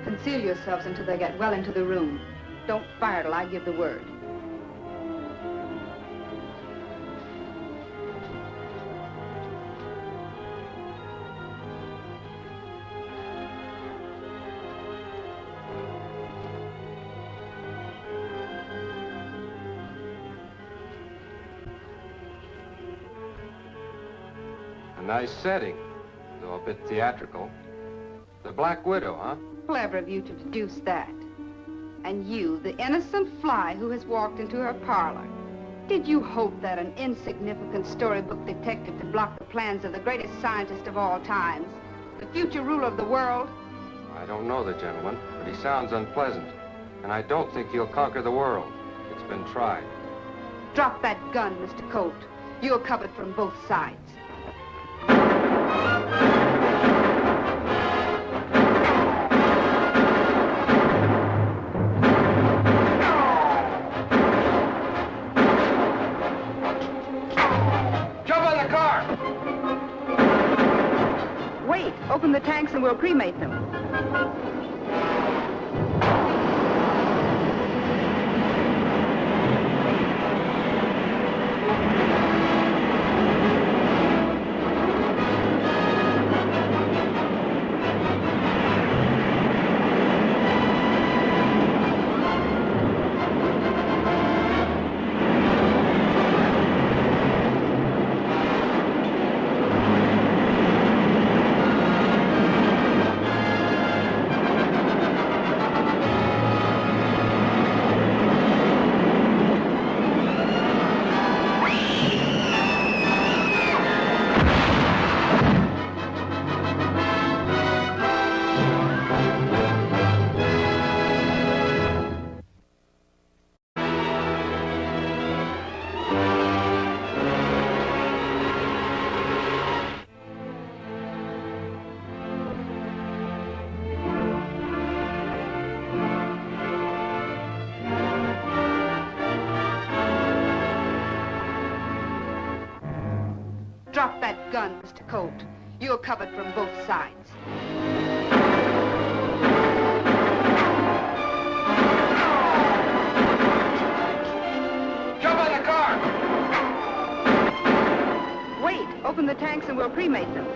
Conceal yourselves until they get well into the room. Don't fire till I give the word. A nice setting, though a bit theatrical. The Black Widow, huh? Clever of you to deduce that. And you, the innocent fly who has walked into her parlor. Did you hope that an insignificant storybook detective could block the plans of the greatest scientist of all times, the future ruler of the world? I don't know the gentleman, but he sounds unpleasant. And I don't think he'll conquer the world. It's been tried. Drop that gun, Mr. Colt. You're covered from both sides. Jump on the car! Wait, open the tanks and we'll cremate them. Drop that gun, Mr. Colt. You're covered from both sides. Jump on the car! Wait, open the tanks and we'll cremate them.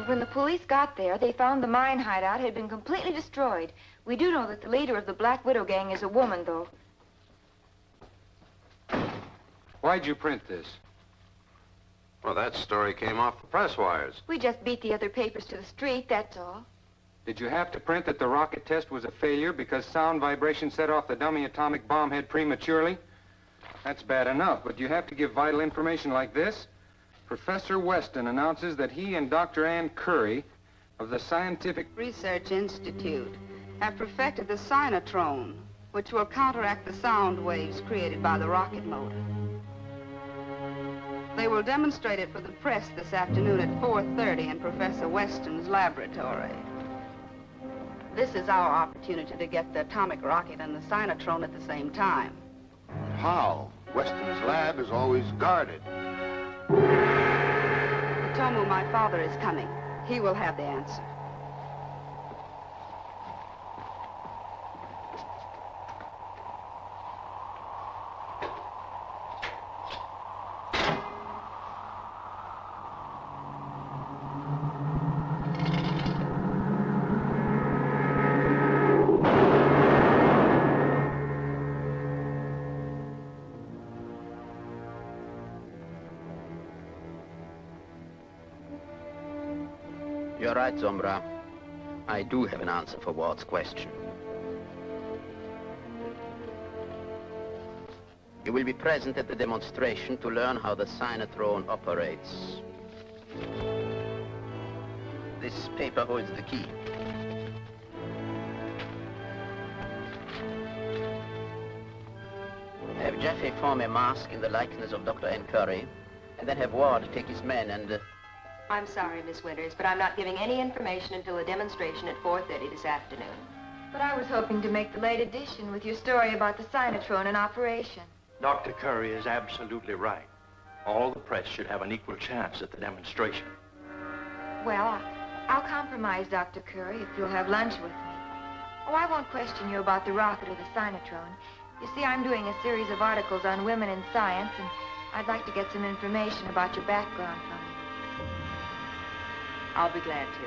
When the police got there, they found the mine hideout had been completely destroyed. We do know that the leader of the Black Widow gang is a woman, though. Why'd you print this? Well, that story came off the press wires. We just beat the other papers to the street, that's all. Did you have to print that the rocket test was a failure because sound vibration set off the dummy atomic bomb head prematurely? That's bad enough, but you have to give vital information like this? Professor Weston announces that he and Dr. Ann Curry of the Scientific Research Institute have perfected the cyanotrone, which will counteract the sound waves created by the rocket motor. They will demonstrate it for the press this afternoon at 4:30 in Professor Weston's laboratory. This is our opportunity to get the atomic rocket and the cyanotrone at the same time. How? Weston's lab is always guarded. Tomu, my father, is coming. He will have the answer. You're right, Sombra. I do have an answer for Ward's question. You will be present at the demonstration to learn how the cyanotrone operates. This paper holds the key. Have Jeffy form a mask in the likeness of Dr. N. Curry, and then have Ward take his men and... I'm sorry, Miss Winters, but I'm not giving any information until the demonstration at 4:30 this afternoon. But I was hoping to make the late addition with your story about the Sinatron in operation. Dr. Curry is absolutely right. All the press should have an equal chance at the demonstration. Well, I'll compromise, Dr. Curry, if you'll have lunch with me. Oh, I won't question you about the rocket or the Sinatron. You see, I'm doing a series of articles on women in science, and I'd like to get some information about your background from you. I'll be glad to.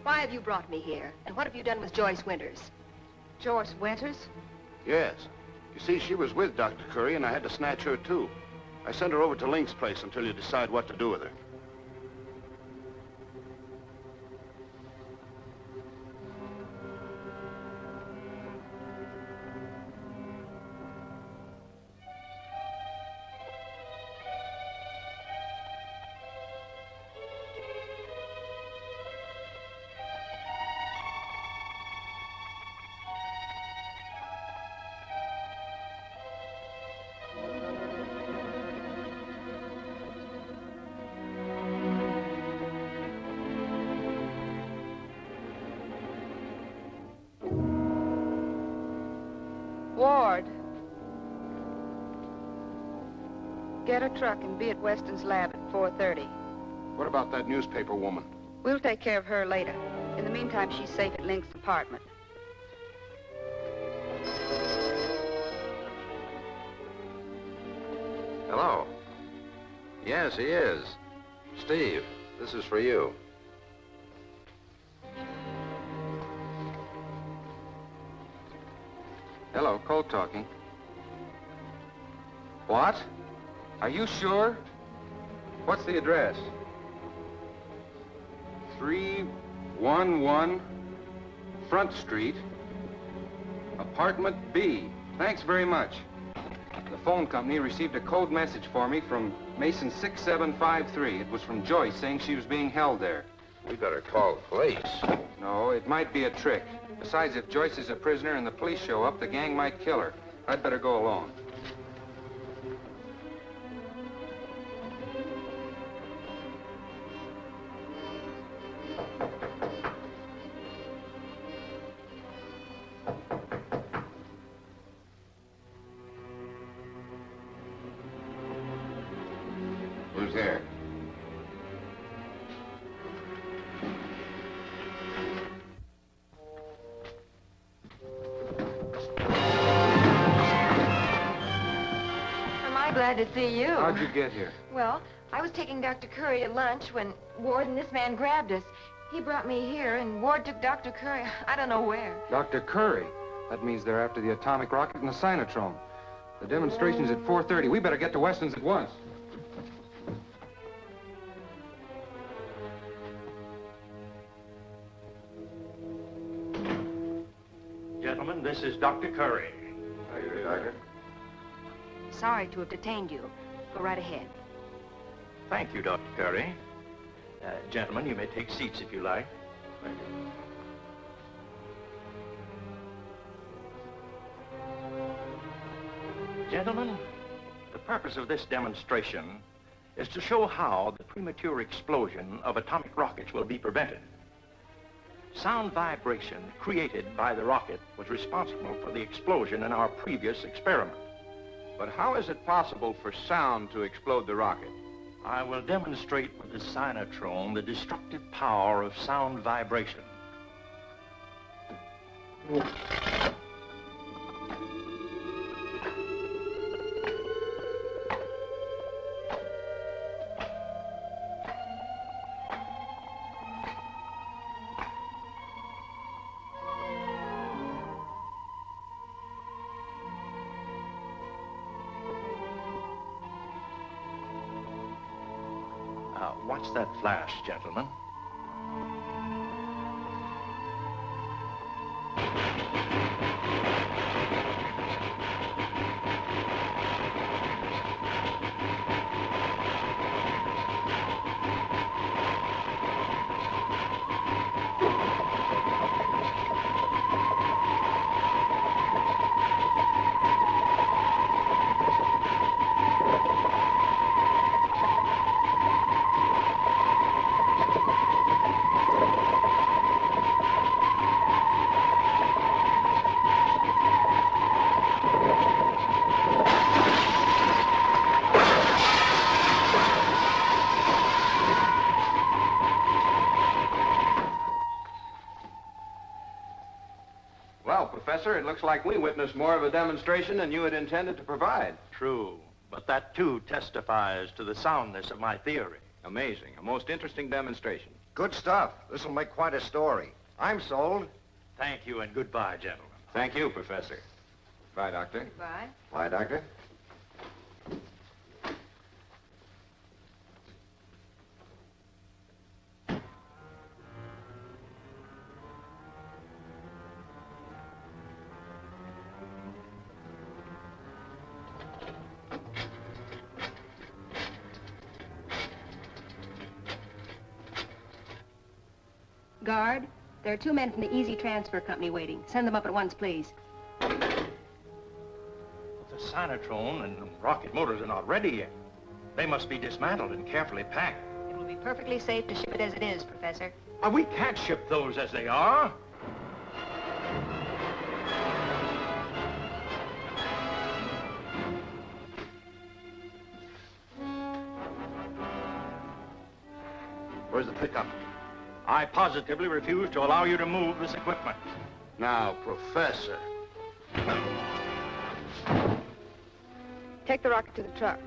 Why have you brought me here? And what have you done with Joyce Winters? Joyce Winters? Yes. You see, she was with Dr. Curry, and I had to snatch her, too. I sent her over to Link's place until you decide what to do with her. Ward. Get a truck and be at Weston's lab at 4:30. What about that newspaper woman? We'll take care of her later. In the meantime, she's safe at Link's apartment. Hello. Yes, he is. Steve, this is for you. Hello, Colt talking. What? Are you sure? What's the address? 311 Front Street, apartment B. Thanks very much. The phone company received a code message for me from Mason 6753. It was from Joyce saying she was being held there. We better call the police. No, it might be a trick. Besides, if Joyce is a prisoner and the police show up, the gang might kill her. I'd better go alone. Who's there? Glad to see you. How'd you get here? Well, I was taking Dr. Curry to lunch when Ward and this man grabbed us. He brought me here, and Ward took Dr. Curry, I don't know where. Dr. Curry? That means they're after the atomic rocket and the Sinatron. The demonstration's at 4:30. We better get to Weston's at once. Gentlemen, this is Dr. Curry. Are you the doctor? Sorry to have detained you. Go right ahead. Thank you, Dr. Curry. Gentlemen, you may take seats if you like. Thank you. Gentlemen, the purpose of this demonstration is to show how the premature explosion of atomic rockets will be prevented. Sound vibration created by the rocket was responsible for the explosion in our previous experiment. But how is it possible for sound to explode the rocket? I will demonstrate with the Sinatron the destructive power of sound vibration. Watch that flash, gentlemen. Well, Professor, it looks like we witnessed more of a demonstration than you had intended to provide. True, but that too testifies to the soundness of my theory. Amazing. A most interesting demonstration. Good stuff. This will make quite a story. I'm sold. Thank you and goodbye, gentlemen. Thank you, Professor. Bye, Doctor. Goodbye. Bye, Doctor. Guard, there are 2 men from the Easy Transfer Company waiting. Send them up at once, please. But the Cynotrone and the rocket motors are not ready yet. They must be dismantled and carefully packed. It will be perfectly safe to ship it as it is, Professor. We can't ship those as they are. Where's the pickup? I positively refuse to allow you to move this equipment. Now, Professor. Take the rocket to the truck.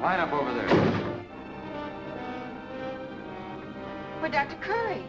Line up over there. Why, Dr. Curry.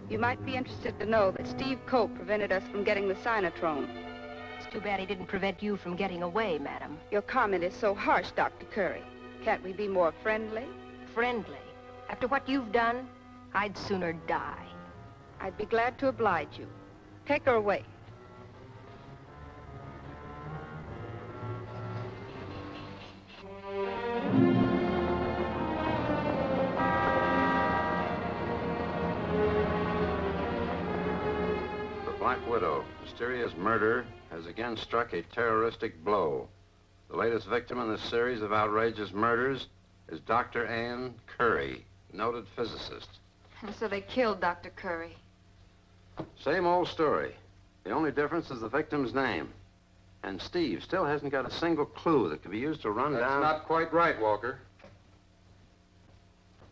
You might be interested to know that Steve Colt prevented us from getting the Cynotrone. Too bad he didn't prevent you from getting away, madam. Your comment is so harsh, Dr. Curry. Can't we be more friendly? Friendly? After what you've done, I'd sooner die. I'd be glad to oblige you. Take her away. The Black Widow, mysterious murder, has again struck a terroristic blow. The latest victim in this series of outrageous murders is Dr. Ann Curry, noted physicist. And so they killed Dr. Curry. Same old story. The only difference is the victim's name. And Steve still hasn't got a single clue that could be used to run That's down... not quite right, Walker.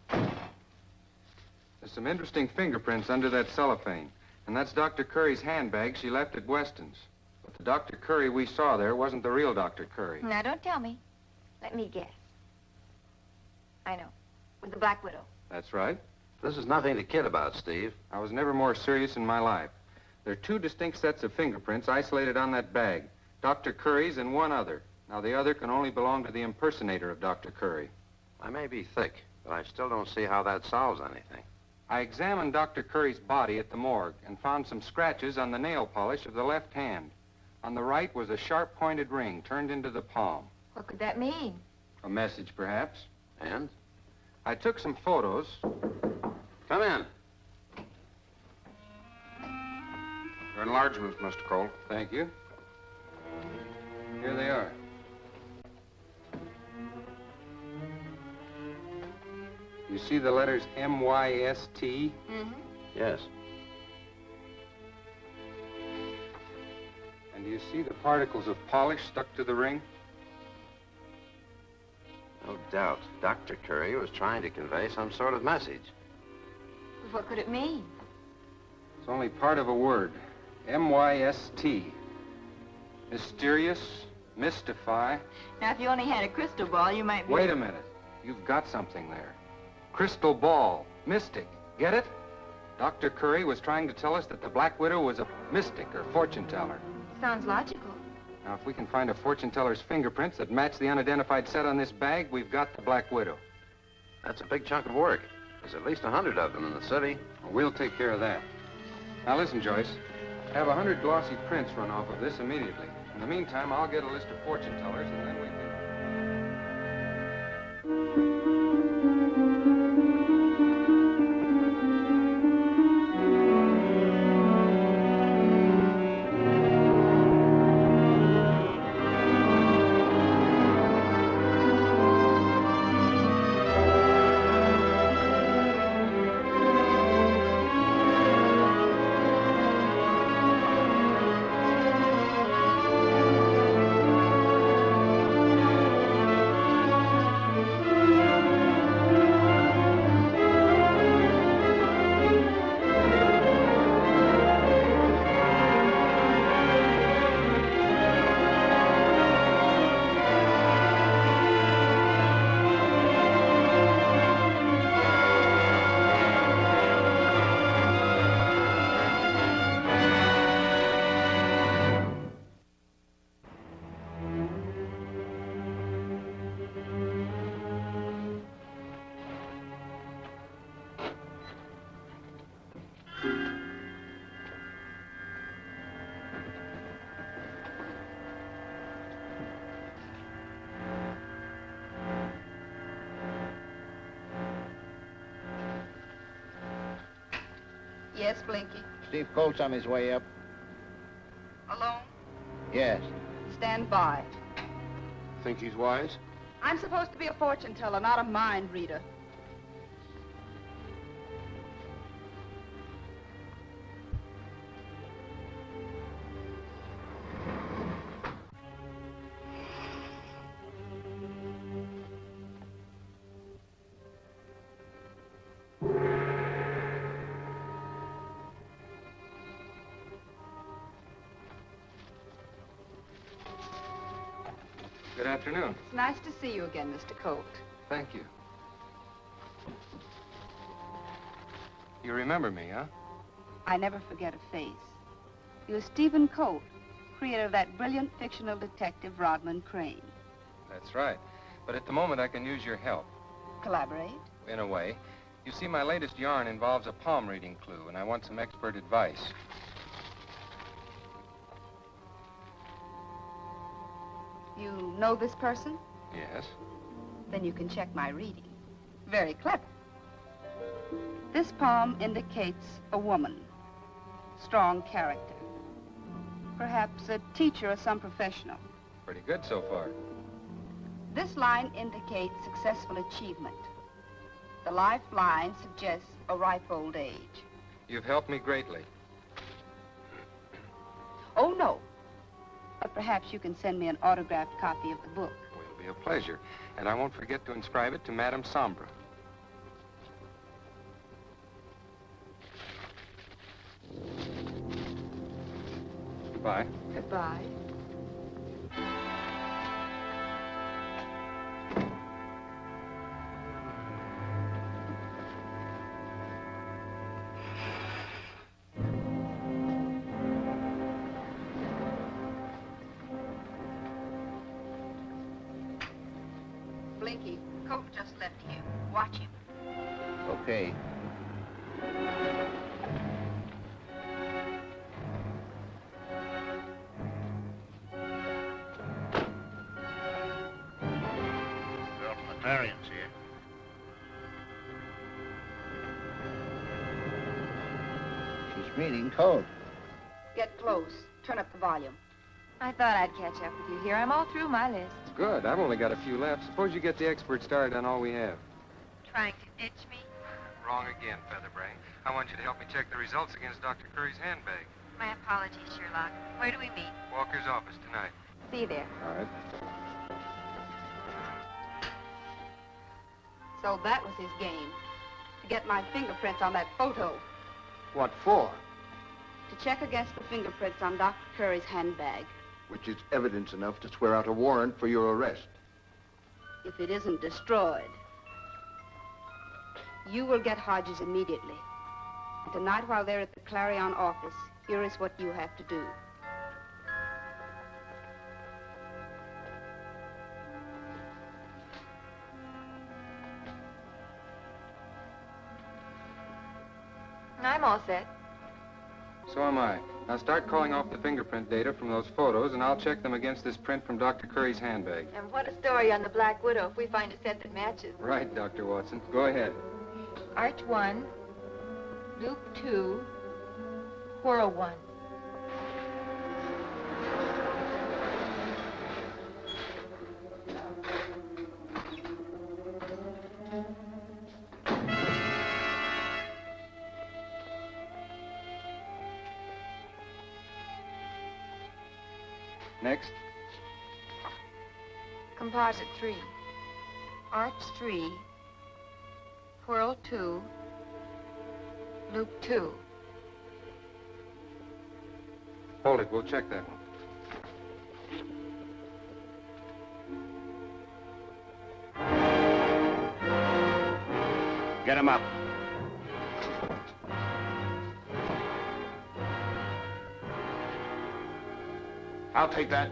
There's some interesting fingerprints under that cellophane. And that's Dr. Curry's handbag she left at Weston's. But the Dr. Curry we saw there wasn't the real Dr. Curry. Now, don't tell me. Let me guess. I know. With the Black Widow. That's right. This is nothing to kid about, Steve. I was never more serious in my life. There are two distinct sets of fingerprints isolated on that bag. Dr. Curry's and one other. Now, the other can only belong to the impersonator of Dr. Curry. I may be thick, but I still don't see how that solves anything. I examined Dr. Curry's body at the morgue and found some scratches on the nail polish of the left hand. On the right was a sharp-pointed ring turned into the palm. What could that mean? A message, perhaps. And? I took some photos. Come in. Your enlargements, Mr. Colt. Thank you. Here they are. You see the letters M-Y-S-T? Mm-hmm. Yes. And do you see the particles of polish stuck to the ring? No doubt. Dr. Curry was trying to convey some sort of message. What could it mean? It's only part of a word. M-Y-S-T. Mysterious, mystify. Now, if you only had a crystal ball, you might be... Wait a minute. You've got something there. Crystal ball. Mystic. Get it? Dr. Curry was trying to tell us that the Black Widow was a mystic or fortune teller. Sounds logical. Now, if we can find a fortune teller's fingerprints that match the unidentified set on this bag, we've got the Black Widow. That's a big chunk of work. There's at least 100 of them in the city. Well, we'll take care of that. Now, listen, Joyce. Have 100 glossy prints run off of this immediately. In the meantime, I'll get a list of fortune tellers, and then we can... Yes, Blinky. Steve Colt's on his way up. Alone? Yes. Stand by. Think he's wise? I'm supposed to be a fortune teller, not a mind reader. Good afternoon. It's nice to see you again, Mr. Colt. Thank you. You remember me, huh? I never forget a face. You're Stephen Colt, creator of that brilliant fictional detective, Rodman Crane. That's right. But at the moment, I can use your help. Collaborate? In a way. You see, my latest yarn involves a palm reading clue, and I want some expert advice. You know this person? Yes. Then you can check my reading. Very clever. This palm indicates a woman. Strong character. Perhaps a teacher or some professional. Pretty good so far. This line indicates successful achievement. The lifeline suggests a ripe old age. You've helped me greatly. Oh, no. But perhaps you can send me an autographed copy of the book. It'll be a pleasure. And I won't forget to inscribe it to Madame Sombra. Goodbye. Goodbye. Blinky, Colt just left here. Watch him. Okay. Girl from the Clarions here. She's meeting Colt. Get close. Turn up the volume. I thought I'd catch up with you here. I'm all through my list. Good. I've only got a few left. Suppose you get the expert started on all we have. Trying to ditch me? Wrong again, Featherbrain. I want you to help me check the results against Dr. Curry's handbag. My apologies, Sherlock. Where do we meet? Walker's office tonight. See you there. All right. So that was his game. To get my fingerprints on that photo. What for? To check against the fingerprints on Dr. Curry's handbag. Which is evidence enough to swear out a warrant for your arrest. If it isn't destroyed, you will get Hodges immediately. And tonight, while they're at the Clarion office, here is what you have to do. I'm all set. So am I. Now start calling off the fingerprint data from those photos, and I'll check them against this print from Dr. Curry's handbag. And what a story on the Black Widow if we find a set that matches. Right, Dr. Watson. Go ahead. Arch 1, Loop 2, Whirl 1. Next. Composite 3, Arch 3, Whirl 2, Loop 2. Hold it. We'll check that one. Get him up. I'll take that.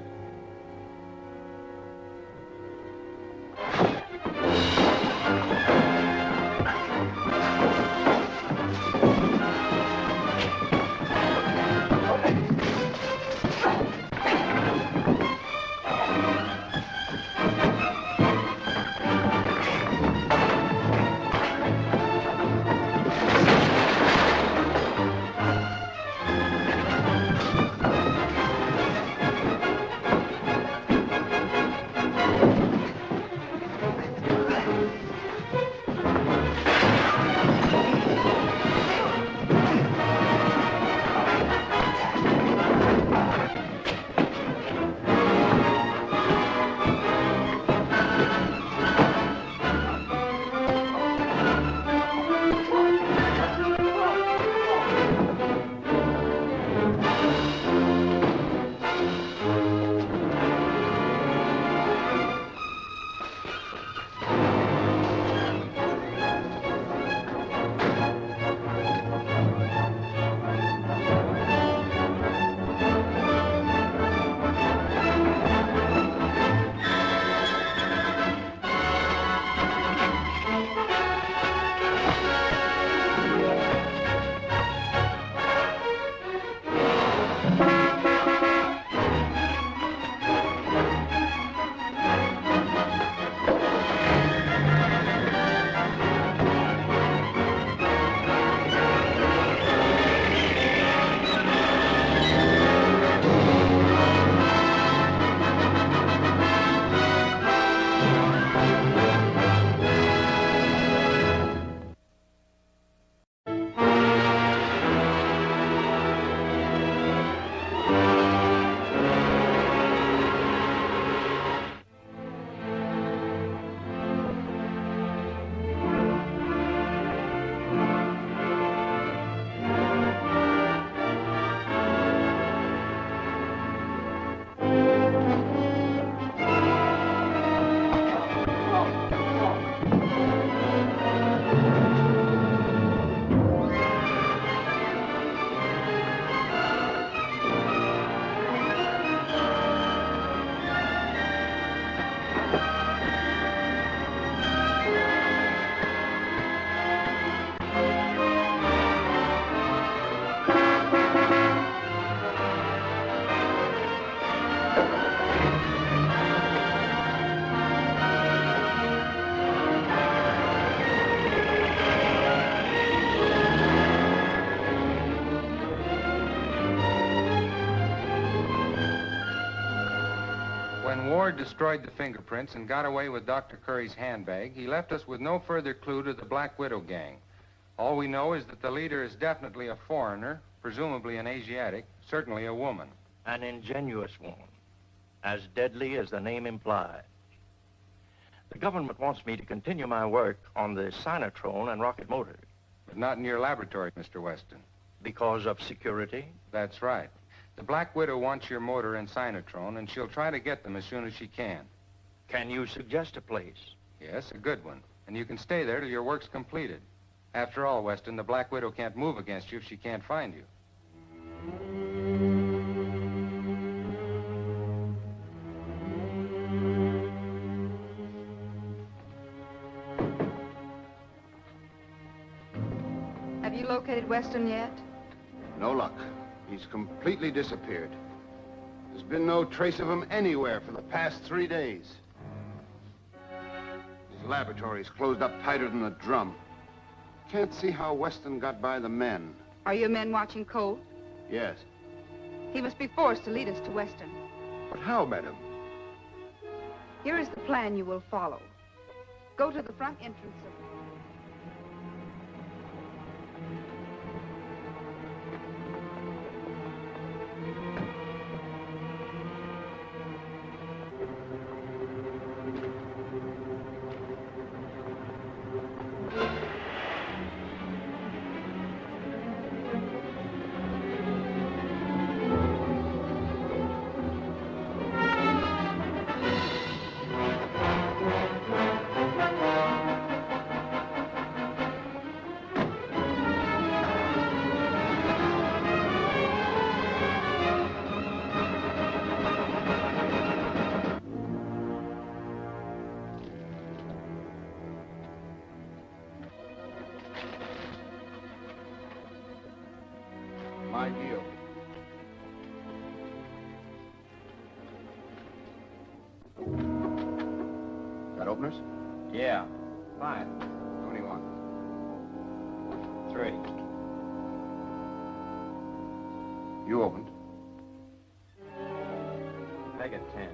Ward destroyed the fingerprints and got away with Dr. Curry's handbag, he left us with no further clue to the Black Widow gang. All we know is that the leader is definitely a foreigner, presumably an Asiatic, certainly a woman. An ingenuous woman, as deadly as the name implies. The government wants me to continue my work on the Sinatrone and rocket motors. But not in your laboratory, Mr. Weston. Because of security? That's right. The Black Widow wants your motor and Sinatrone, and she'll try to get them as soon as she can. Can you suggest a place? Yes, a good one. And you can stay there till your work's completed. After all, Weston, the Black Widow can't move against you if she can't find you. Have you located Weston yet? No luck. He's completely disappeared. There's been no trace of him anywhere for the past 3 days. His laboratory's closed up tighter than a drum. Can't see how Weston got by the men. Are your men watching Colt? Yes. He must be forced to lead us to Weston. But how, madam? Here is the plan you will follow. Go to the front entrance of... My deal. Got openers? Yeah. 5. 21. 3. You opened. I got 10.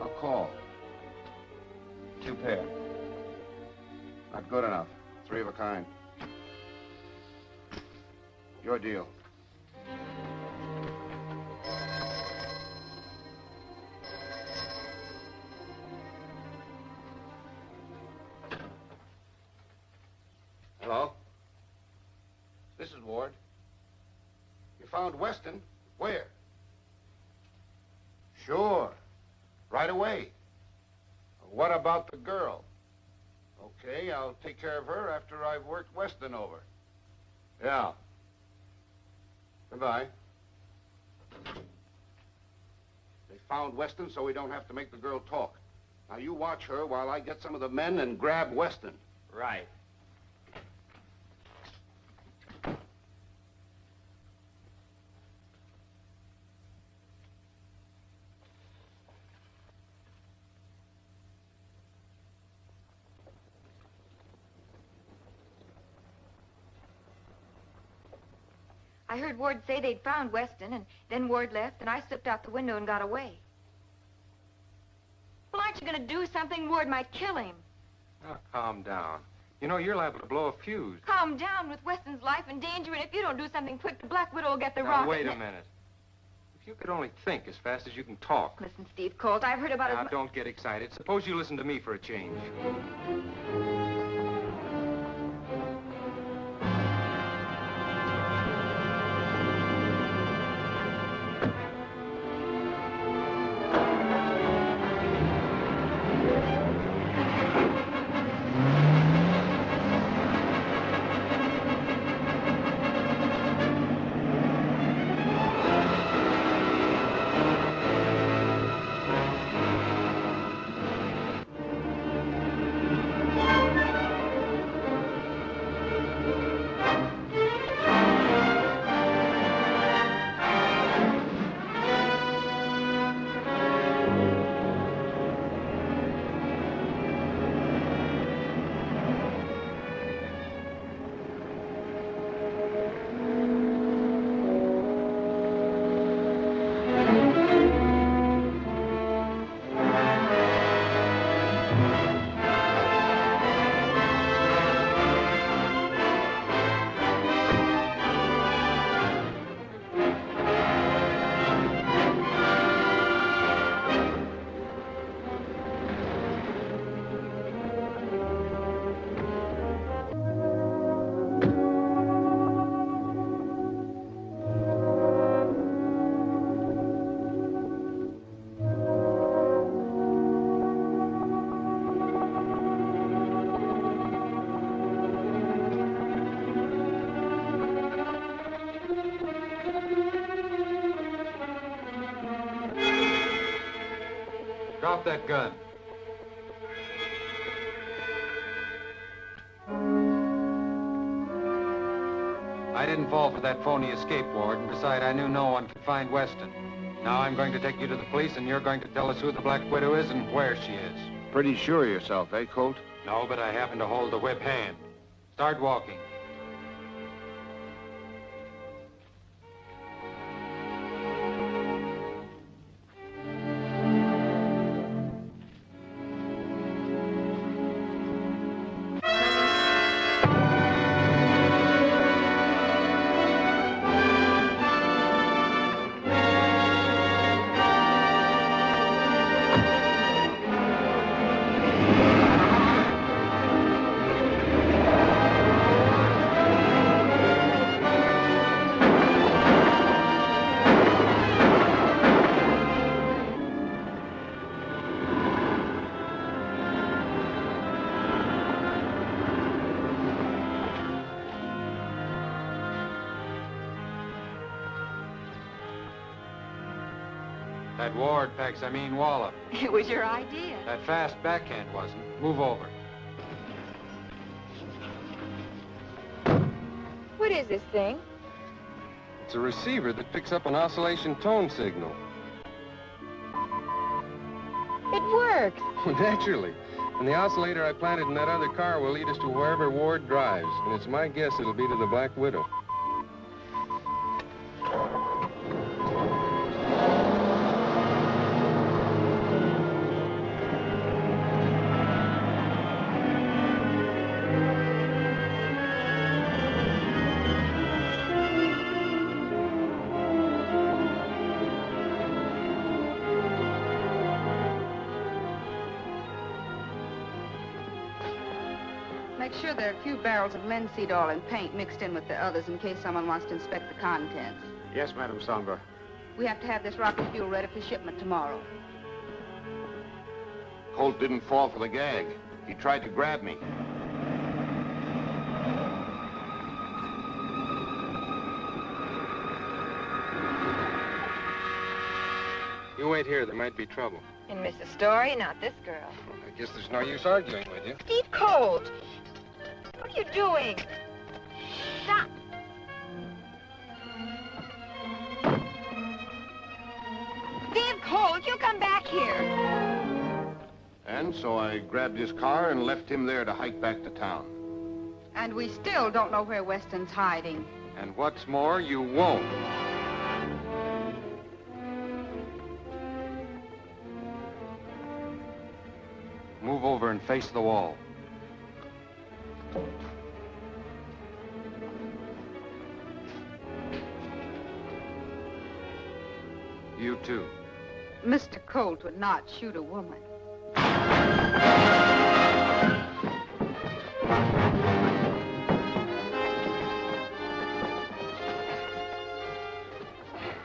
I'll call. 2 pair. Not good enough. 3 of a kind. Your deal. Hello? This is Ward. You found Weston? Where? Sure. Right away. What about the girl? Okay, I'll take care of her after I've worked Weston over. Yeah. Goodbye. They found Weston so we don't have to make the girl talk. Now you watch her while I get some of the men and grab Weston. Right. I heard Ward say they'd found Weston, and then Ward left, and I slipped out the window and got away. Well, aren't you going to do something? Ward might kill him. Now, calm down. You know, you're liable to blow a fuse. Calm down with Weston's life in danger, and if you don't do something quick, the Black Widow will get the Now, rocket. wait a minute. If you could only think as fast as you can talk. Listen, Steve Colt, I've heard about Now, his... don't get excited. Suppose you listen to me for a change. Drop that gun. I didn't fall for that phony escape, Ward, and beside, I knew no one could find Weston. Now I'm going to take you to the police, and you're going to tell us who the Black Widow is and where she is. Pretty sure of yourself, eh, Colt? No, but I happen to hold the whip hand. Start walking. That Ward packs, I mean Wallop. It was your idea. That fast backhand wasn't. Move over. What is this thing? It's a receiver that picks up an oscillation tone signal. It works. Well, naturally. And the oscillator I planted in that other car will lead us to wherever Ward drives. And it's my guess it'll be to the Black Widow. Make sure there are a few barrels of linseed oil and paint mixed in with the others in case someone wants to inspect the contents. Yes, Madame Sombra. We have to have this rocket fuel ready for shipment tomorrow. Colt didn't fall for the gag. He tried to grab me. You wait here. There might be trouble. And Miss Story, not this girl. Well, I guess there's no use arguing with you. Steve Colt! What are you doing? Stop! Steve Colt, you come back here! And so I grabbed his car and left him there to hike back to town. And we still don't know where Weston's hiding. And what's more, you won't. Move over and face the wall. You too. Mr. Colt would not shoot a woman.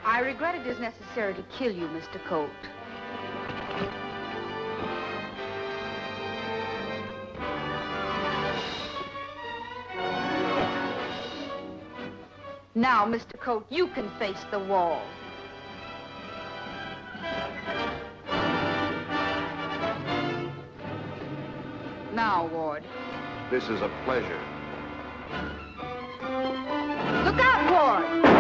I regret it is necessary to kill you, Mr. Colt. Now, Mr. Colt, you can face the wall. Now, Ward. This is a pleasure. Look out, Ward!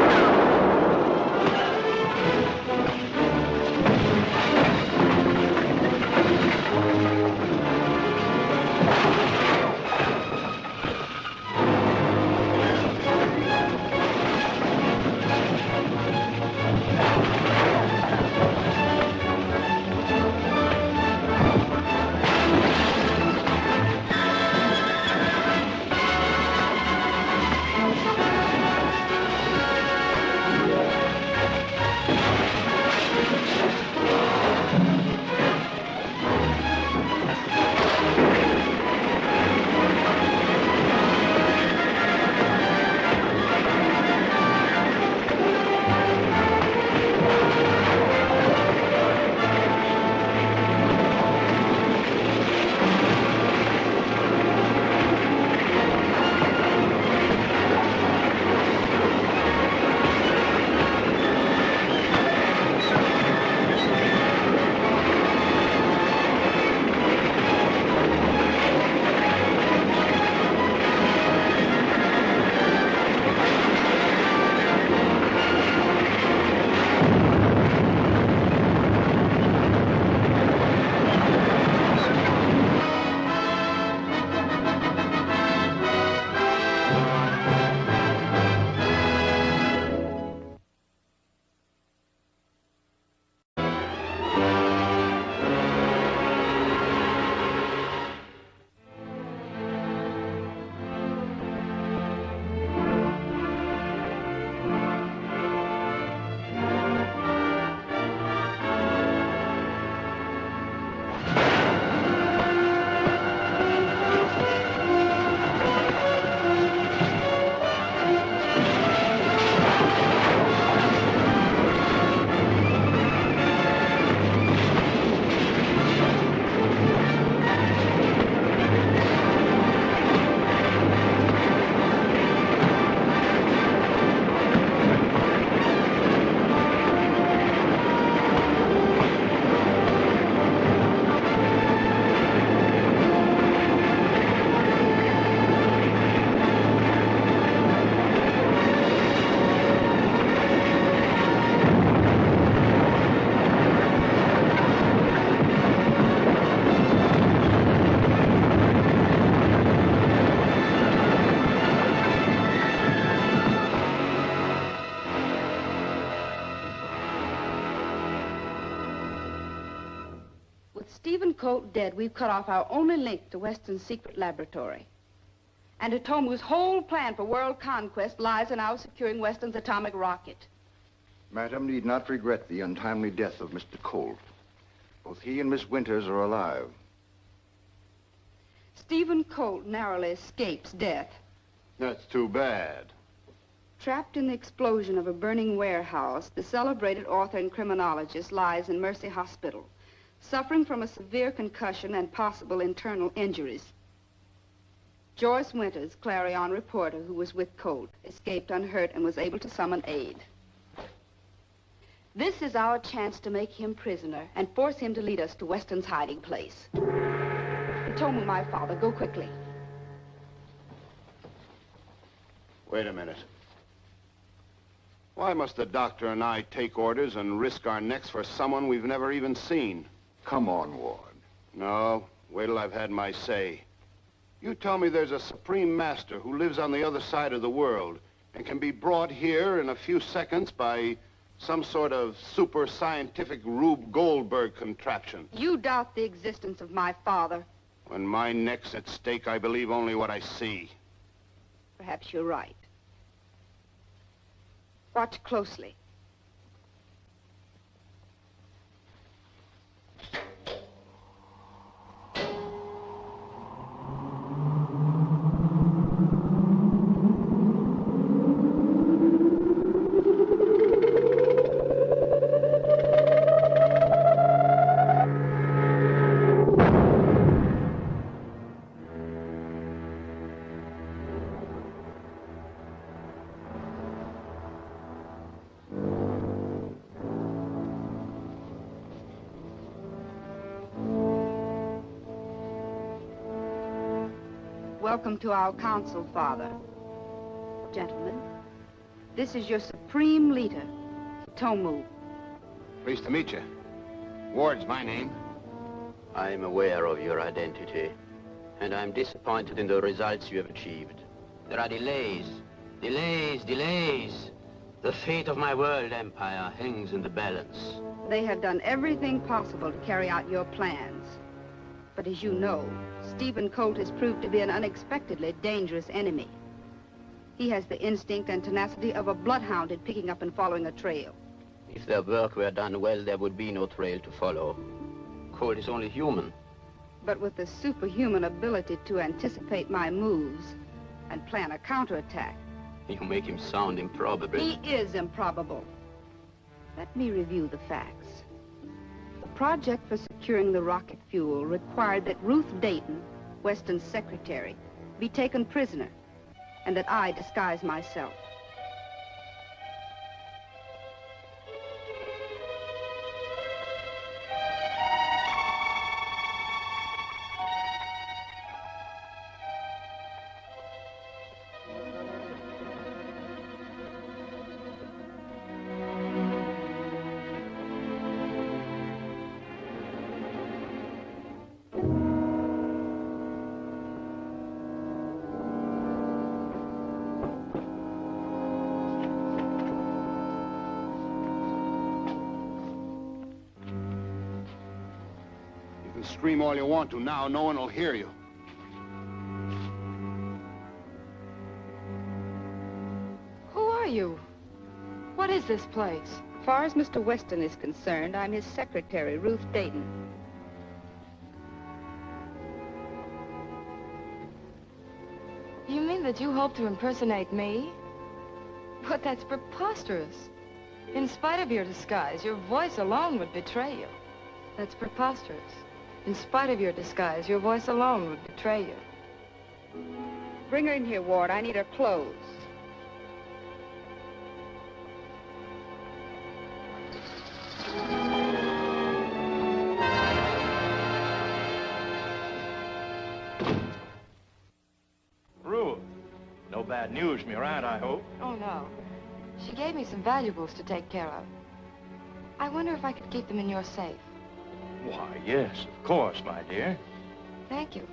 Stephen Colt dead, we've cut off our only link to Weston's secret laboratory. And Atomu's whole plan for world conquest lies in our securing Weston's atomic rocket. Madam need not regret the untimely death of Mr. Colt. Both he and Miss Winters are alive. Stephen Colt narrowly escapes death. That's too bad. Trapped in the explosion of a burning warehouse, the celebrated author and criminologist lies in Mercy Hospital, suffering from a severe concussion and possible internal injuries. Joyce Winters, Clarion reporter who was with Colt, escaped unhurt and was able to summon aid. This is our chance to make him prisoner and force him to lead us to Weston's hiding place. Atomu, my father, go quickly. Wait a minute. Why must the doctor and I take orders and risk our necks for someone we've never even seen? Come on, Ward. No, wait till I've had my say. You tell me there's a supreme master who lives on the other side of the world and can be brought here in a few seconds by some sort of super scientific Rube Goldberg contraption. You doubt the existence of my father. When my neck's at stake, I believe only what I see. Perhaps you're right. Watch closely. Welcome to our council, Father. Gentlemen, this is your supreme leader, Tomu. Pleased to meet you. Ward's my name. I'm aware of your identity, and I'm disappointed in the results you have achieved. There are delays. Delays. The fate of my world empire hangs in the balance. They have done everything possible to carry out your plans. But as you know, Stephen Colt has proved to be an unexpectedly dangerous enemy. He has the instinct and tenacity of a bloodhound in picking up and following a trail. If their work were done well, there would be no trail to follow. Colt is only human. But with the superhuman ability to anticipate my moves and plan a counterattack. You make him sound improbable. He is improbable. Let me review the facts. The project for securing the rocket fuel required that Ruth Dayton, Weston's secretary, be taken prisoner, and that I disguise myself. Scream all you want to now. No one will hear you. Who are you? What is this place? As far as Mr. Weston is concerned, I'm his secretary, Ruth Dayton. You mean that you hope to impersonate me? But that's preposterous. In spite of your disguise, your voice alone would betray you. That's preposterous. In spite of your disguise, your voice alone would betray you. Bring her in here, Ward. I need her clothes. Ruth, no bad news from your aunt, I hope. Oh, no. She gave me some valuables to take care of. I wonder if I could keep them in your safe. Why, yes, of course, my dear. Thank you.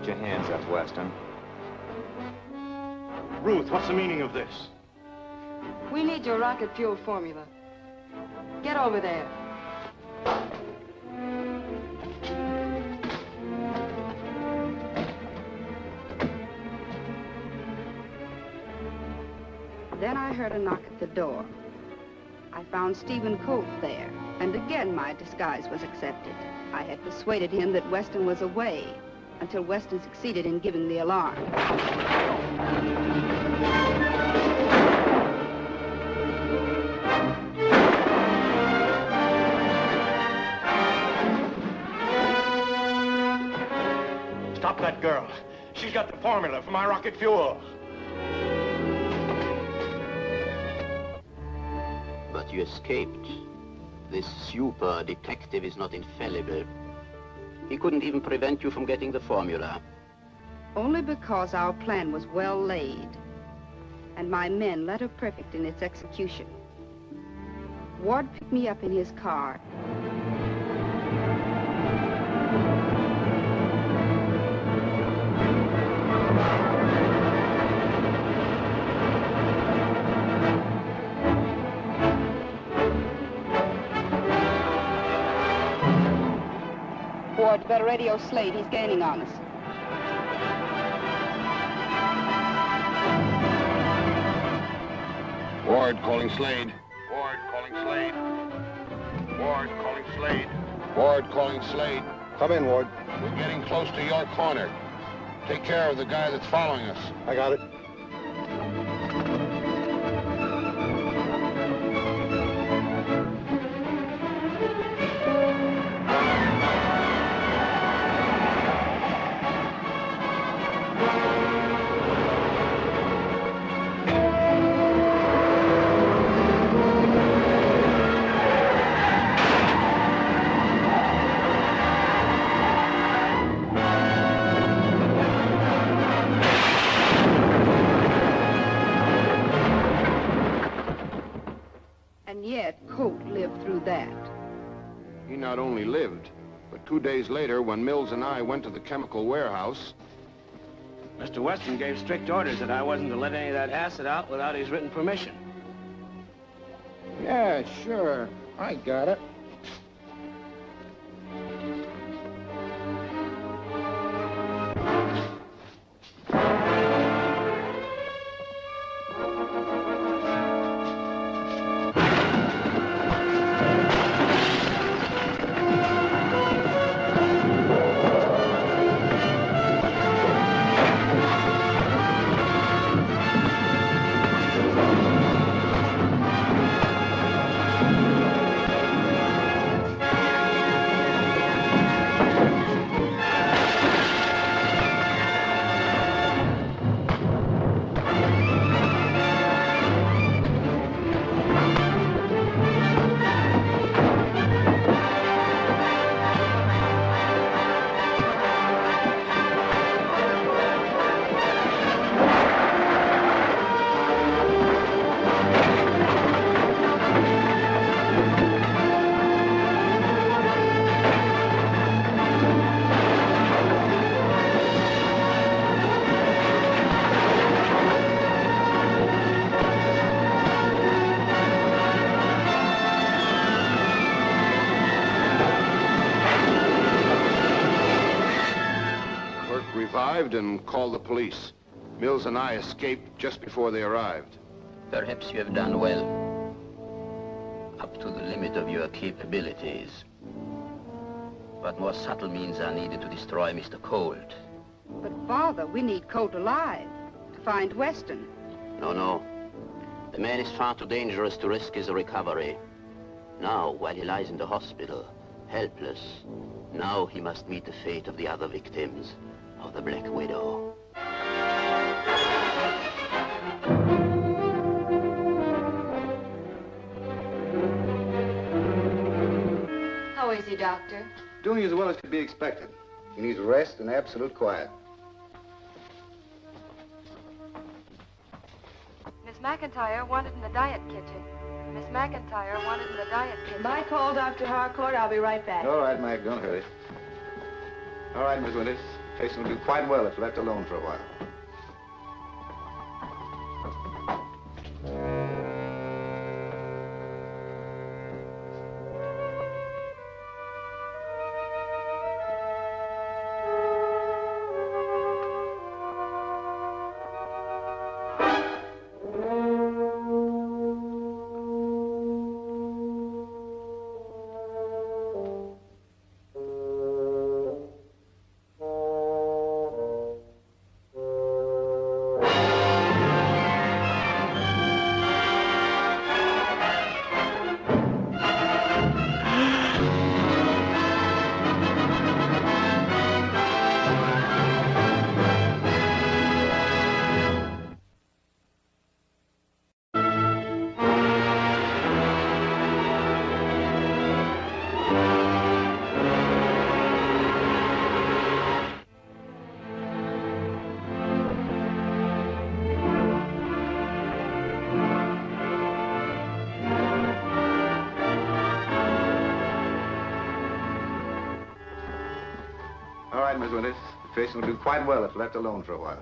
Get your hands up, Weston. Ruth, what's the meaning of this? We need your rocket fuel formula. Get over there. Then I heard a knock at the door. I found Stephen Colt there, and again my disguise was accepted. I had persuaded him that Weston was away, until Weston succeeded in giving the alarm. Stop that girl. She's got the formula for my rocket fuel. But you escaped. This super detective is not infallible. He couldn't even prevent you from getting the formula. Only because our plan was well laid, and my men letter perfect in its execution. Ward picked me up in his car. Ward, better radio Slade. He's gaining on us. Ward calling Slade. Ward calling Slade. Ward calling Slade. Ward calling Slade. Come in, Ward. We're getting close to your corner. Take care of the guy that's following us. I got it. And yet, Colt lived through that. He not only lived, but 2 days later, when Mills and I went to the chemical warehouse... Mr. Weston gave strict orders that I wasn't to let any of that acid out without his written permission. Yeah, sure. I got it. And called the police. Mills and I escaped just before they arrived. Perhaps you have done well. Up to the limit of your capabilities. But more subtle means are needed to destroy Mr. Colt. But, Father, we need Colt alive to find Weston. No. The man is far too dangerous to risk his recovery. Now, while he lies in the hospital, helpless, now he must meet the fate of the other victims of the Black Widow. How is he, Doctor? Doing as well as could be expected. He needs rest and absolute quiet. Miss McIntyre wanted in the diet kitchen. Miss McIntyre wanted in the diet kitchen. My call, Dr. Harcourt. I'll be right back. All right, Mike, don't hurry. All right, Miss Winters. Case will do quite well if left alone for a while. All right, Miss Winters. The face will do quite well if left alone for a while.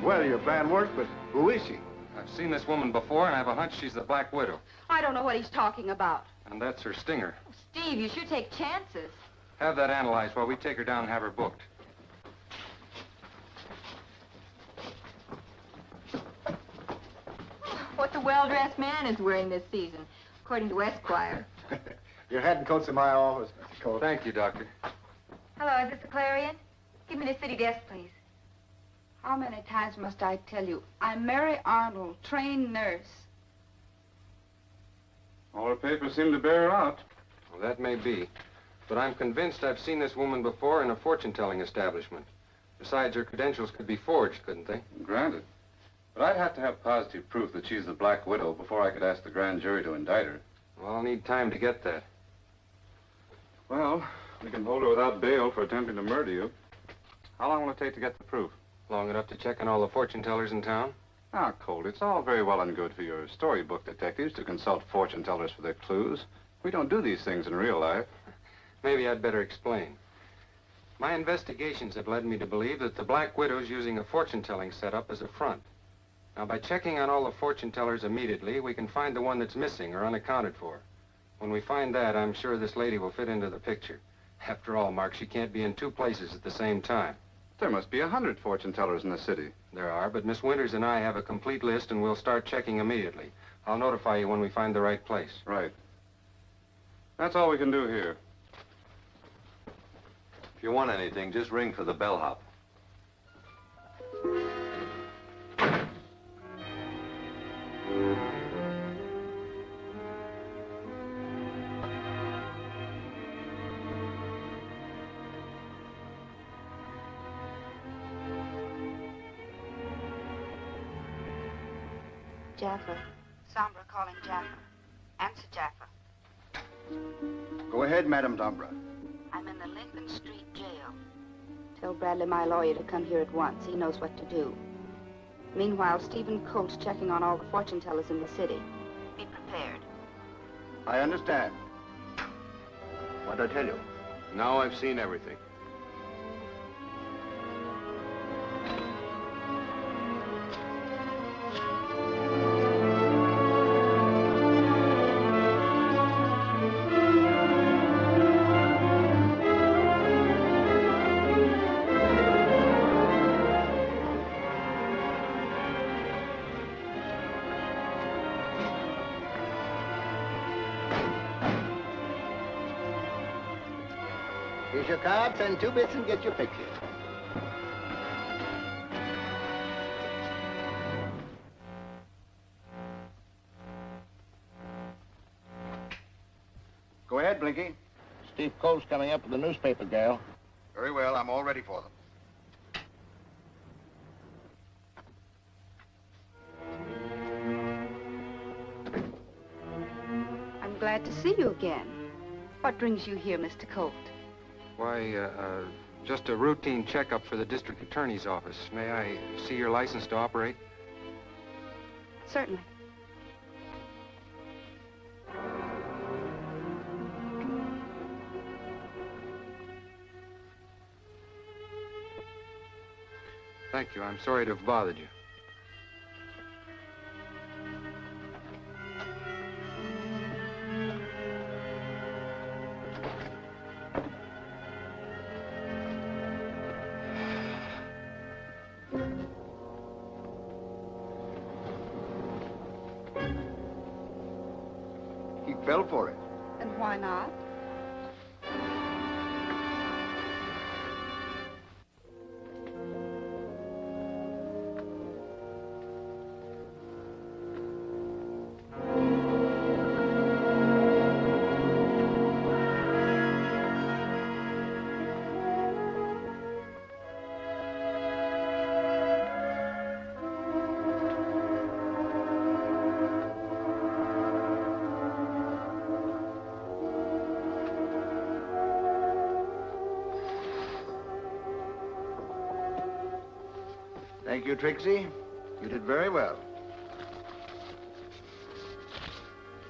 Well, your plan worked, but who is she? I've seen this woman before, and I have a hunch she's the Black Widow. I don't know what he's talking about. And that's her stinger. Steve, you should take chances. Have that analyzed while we take her down and have her booked. What the well-dressed man is wearing this season, according to Esquire. Your hat and coat's in my office, Mr. Colt. Thank you, Doctor. Hello, is this the Clarion? Give me the city desk, please. How many times must I tell you? I'm Mary Arnold, trained nurse. All her papers seem to bear her out. Well, that may be. But I'm convinced I've seen this woman before in a fortune-telling establishment. Besides, her credentials could be forged, couldn't they? Granted. But I'd have to have positive proof that she's the Black Widow before I could ask the grand jury to indict her. Well, I'll need time to get that. Well, we can hold her without bail for attempting to murder you. How long will it take to get the proof? Long enough to check on all the fortune tellers in town? Ah, Colt, it's all very well and good for your storybook detectives to consult fortune tellers for their clues. We don't do these things in real life. Maybe I'd better explain. My investigations have led me to believe that the Black Widow's using a fortune-telling setup as a front. Now, by checking on all the fortune tellers immediately, we can find the one that's missing or unaccounted for. When we find that, I'm sure this lady will fit into the picture. After all, Mark, she can't be in two places at the same time. There must be 100 fortune tellers in the city. There are, but Miss Winters and I have a complete list, and we'll start checking immediately. I'll notify you when we find the right place. Right. That's all we can do here. If you want anything, just ring for the bellhop. Jaffa. Sombra calling Jaffa. Answer, Jaffa. Go ahead, Madame Sombra. I'm in the Lincoln Street jail. Tell Bradley, my lawyer, to come here at once. He knows what to do. Meanwhile, Stephen Colt's checking on all the fortune tellers in the city. Be prepared. I understand. What'd I tell you? Now I've seen everything. Here's your card. Send 2 bits and get your picture. Go ahead, Blinky. Steve Colt's coming up with the newspaper gal. Very well, I'm all ready for them. I'm glad to see you again. What brings you here, Mr. Colt? Why, just a routine checkup for the district attorney's office. May I see your license to operate? Certainly. Thank you. I'm sorry to have bothered you. He fell for it. And why not? Thank you, Trixie. You did very well.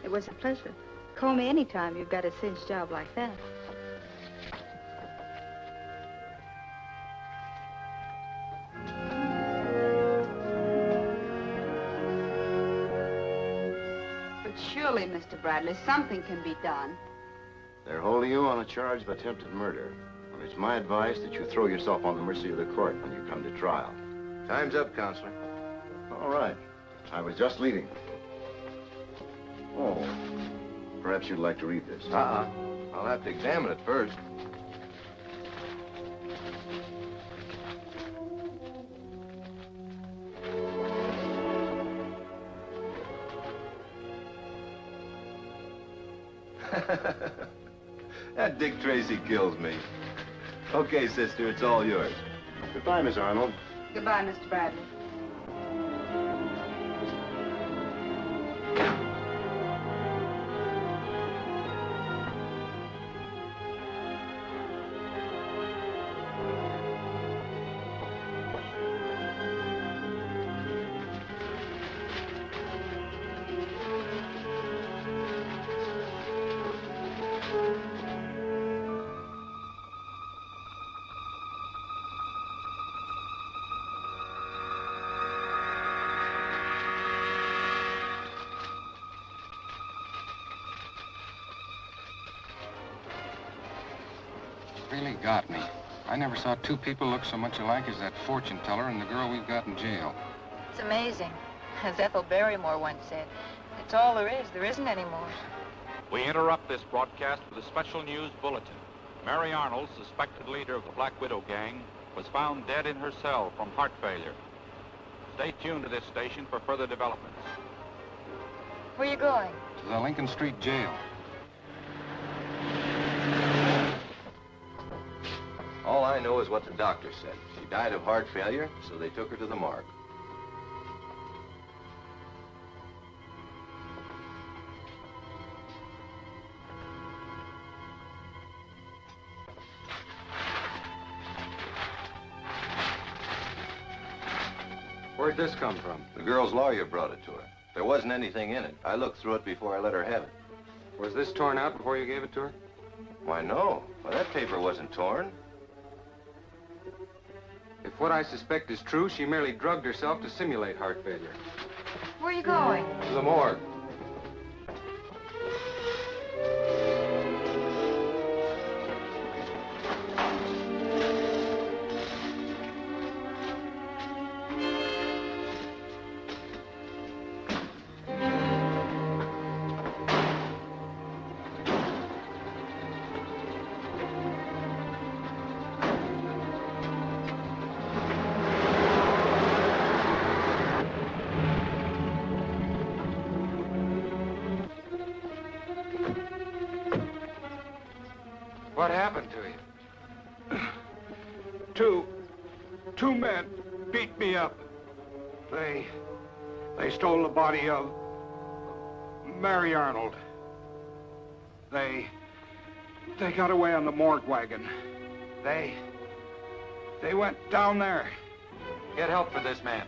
It was a pleasure. Call me anytime you've got a cinch job like that. But surely, Mr. Bradley, something can be done. They're holding you on a charge of attempted murder. And it's my advice that you throw yourself on the mercy of the court when you come to trial. Time's up, Counselor. All right. I was just leaving. Oh, perhaps you'd like to read this. I'll have to examine it first. That Dick Tracy kills me. Okay, sister, it's all yours. Goodbye, Miss Arnold. Goodbye, Mr. Bradley. Really got me. I never saw two people look so much alike as that fortune teller and the girl we've got in jail. It's amazing. As Ethel Barrymore once said, it's all there is. There isn't any more. We interrupt this broadcast with a special news bulletin. Mary Arnold, suspected leader of the Black Widow gang, was found dead in her cell from heart failure. Stay tuned to this station for further developments. Where are you going? To the Lincoln Street jail. All I know is what the doctor said. She died of heart failure, so they took her to the morgue. Where'd this come from? The girl's lawyer brought it to her. There wasn't anything in it. I looked through it before I let her have it. Was this torn out before you gave it to her? Why, no. Why, that paper wasn't torn. If what I suspect is true, she merely drugged herself to simulate heart failure. Where are you going? To the morgue. What happened to you? Two men beat me up. They stole the body of Mary Arnold. They got away on the morgue wagon. They went down there. Get help for this man.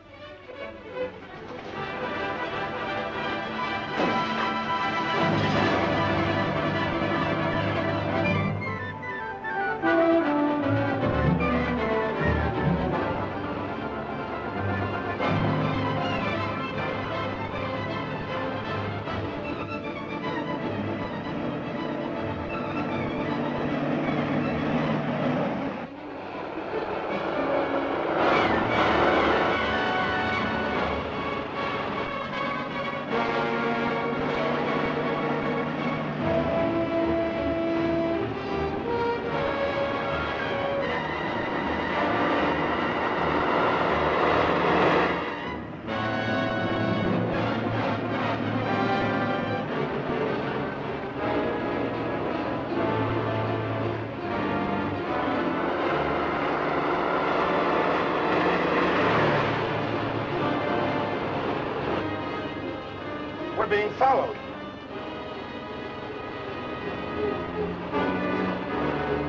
Being followed.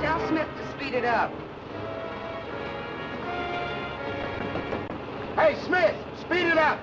Tell Smith to speed it up. Hey, Smith, speed it up.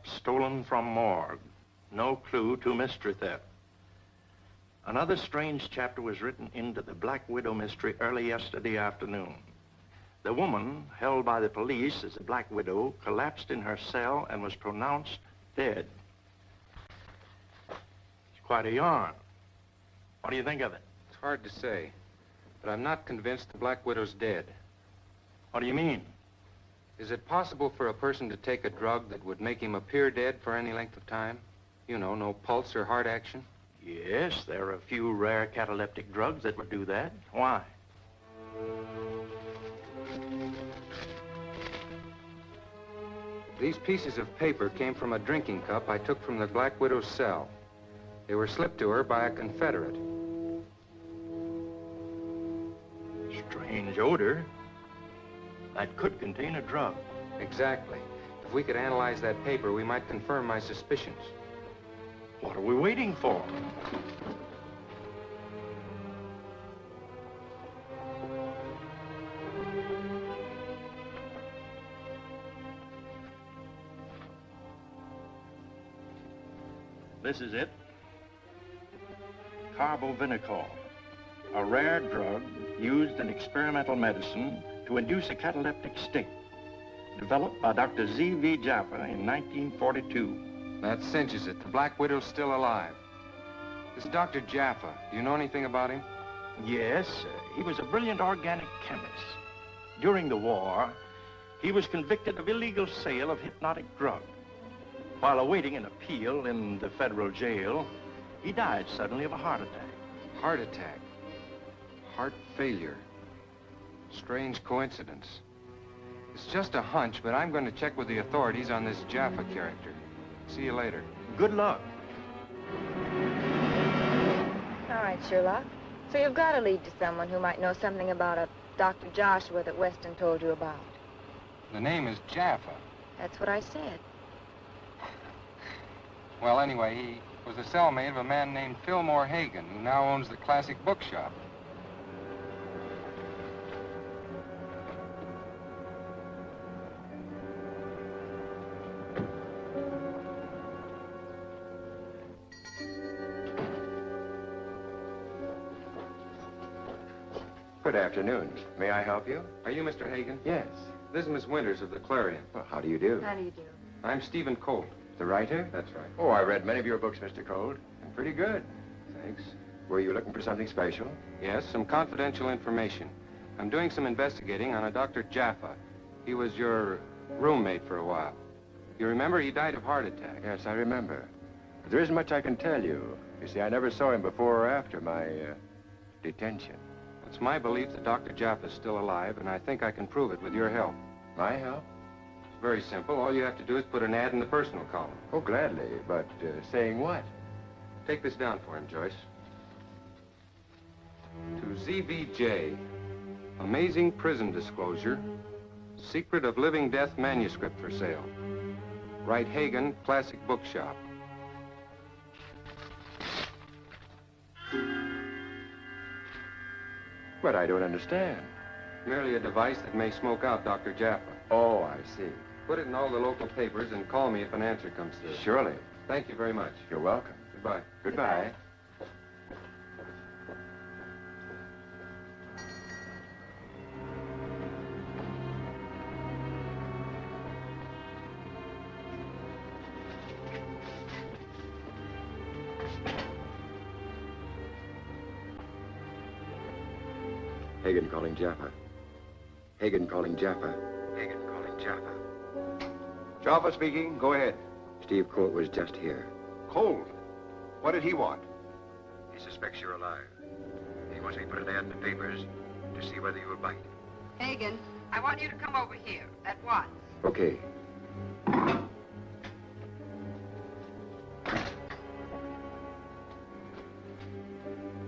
Stolen from morgue. No clue to mystery theft. Another strange chapter was written into the Black Widow mystery early yesterday afternoon. The woman held by the police as a Black Widow collapsed in her cell and was pronounced dead. It's quite a yarn. What do you think of it? It's hard to say, but I'm not convinced the Black Widow's dead. What do you mean? Is it possible for a person to take a drug that would make him appear dead for any length of time? You know, no pulse or heart action? Yes, there are a few rare cataleptic drugs that would do that. Why? These pieces of paper came from a drinking cup I took from the Black Widow's cell. They were slipped to her by a Confederate. Strange odor. That could contain a drug. Exactly. If we could analyze that paper, we might confirm my suspicions. What are we waiting for? This is it. Carbovinicol, a rare drug used in experimental medicine to induce a cataleptic state, developed by Dr. Z.V. Jaffa in 1942. That cinches it. The Black Widow's still alive. This Dr. Jaffa, do you know anything about him? Yes, he was a brilliant organic chemist. During the war, he was convicted of illegal sale of hypnotic drugs. While awaiting an appeal in the federal jail, he died suddenly of a heart attack. Heart attack? Heart failure. Strange coincidence. It's just a hunch, but I'm going to check with the authorities on this Jaffa character. See you later. Good luck. All right, Sherlock. So you've got a lead to someone who might know something about a Dr. Joshua that Weston told you about. The name is Jaffa. That's what I said. Well, anyway, he was the cellmate of a man named Fillmore Hagen, who now owns the Classic Bookshop. Good afternoon. May I help you? Are you Mr. Hagen? Yes. This is Miss Winters of the Clarion. Well, how do you do? How do you do? I'm Stephen Colt. The writer? That's right. Oh, I read many of your books, Mr. Colt. And pretty good. Thanks. Were you looking for something special? Yes, some confidential information. I'm doing some investigating on a Dr. Jaffa. He was your roommate for a while. You remember he died of heart attack? Yes, I remember. But there isn't much I can tell you. You see, I never saw him before or after my detention. It's my belief that Dr. Jaffa's still alive, and I think I can prove it with your help. My help? It's very simple. All you have to do is put an ad in the personal column. Oh, gladly. But saying what? Take this down for him, Joyce. To ZVJ, amazing prison disclosure, secret of living death manuscript for sale. Write Hagen, Classic Bookshop. But I don't understand. Merely a device that may smoke out Dr. Jaffa. Oh, I see. Put it in all the local papers and call me if an answer comes through. Surely. Thank you very much. You're welcome. Goodbye. Goodbye. Hagen calling Jaffa. Hagen calling Jaffa. Hagen calling Jaffa. Jaffa speaking. Go ahead. Steve Colt was just here. Colt? What did he want? He suspects you're alive. He wants me to put an ad in the papers to see whether you will bite. Hagen, I want you to come over here at once. Okay.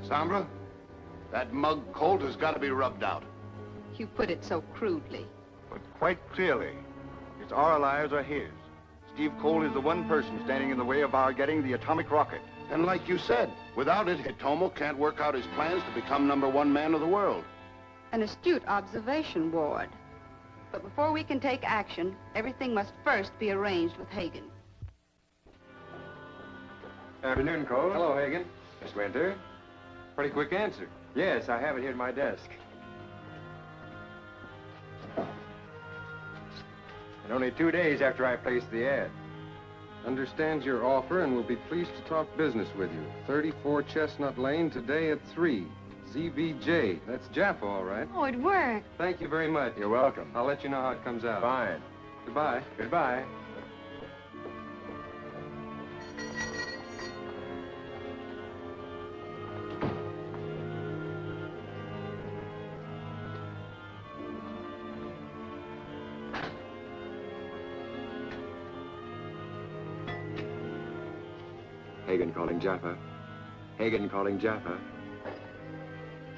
Sombra, that mug Colt has got to be rubbed out. You put it so crudely. But quite clearly, it's our lives or his. Steve Colt is the one person standing in the way of our getting the atomic rocket. And like you said, without it, Hitomo can't work out his plans to become #1 man of the world. An astute observation, Ward. But before we can take action, everything must first be arranged with Hagen. Afternoon, Colt. Hello, Hagen. Miss Winter? Pretty quick answer. Yes, I have it here at my desk. And only 2 days after I placed the ad. Understands your offer and will be pleased to talk business with you. 34 Chestnut Lane today at 3. ZVJ. That's Jaffa, all right. Oh, it worked. Thank you very much. You're welcome. I'll let you know how it comes out. Fine. Goodbye. Goodbye. Hagen calling Jaffa. Hagen calling Jaffa.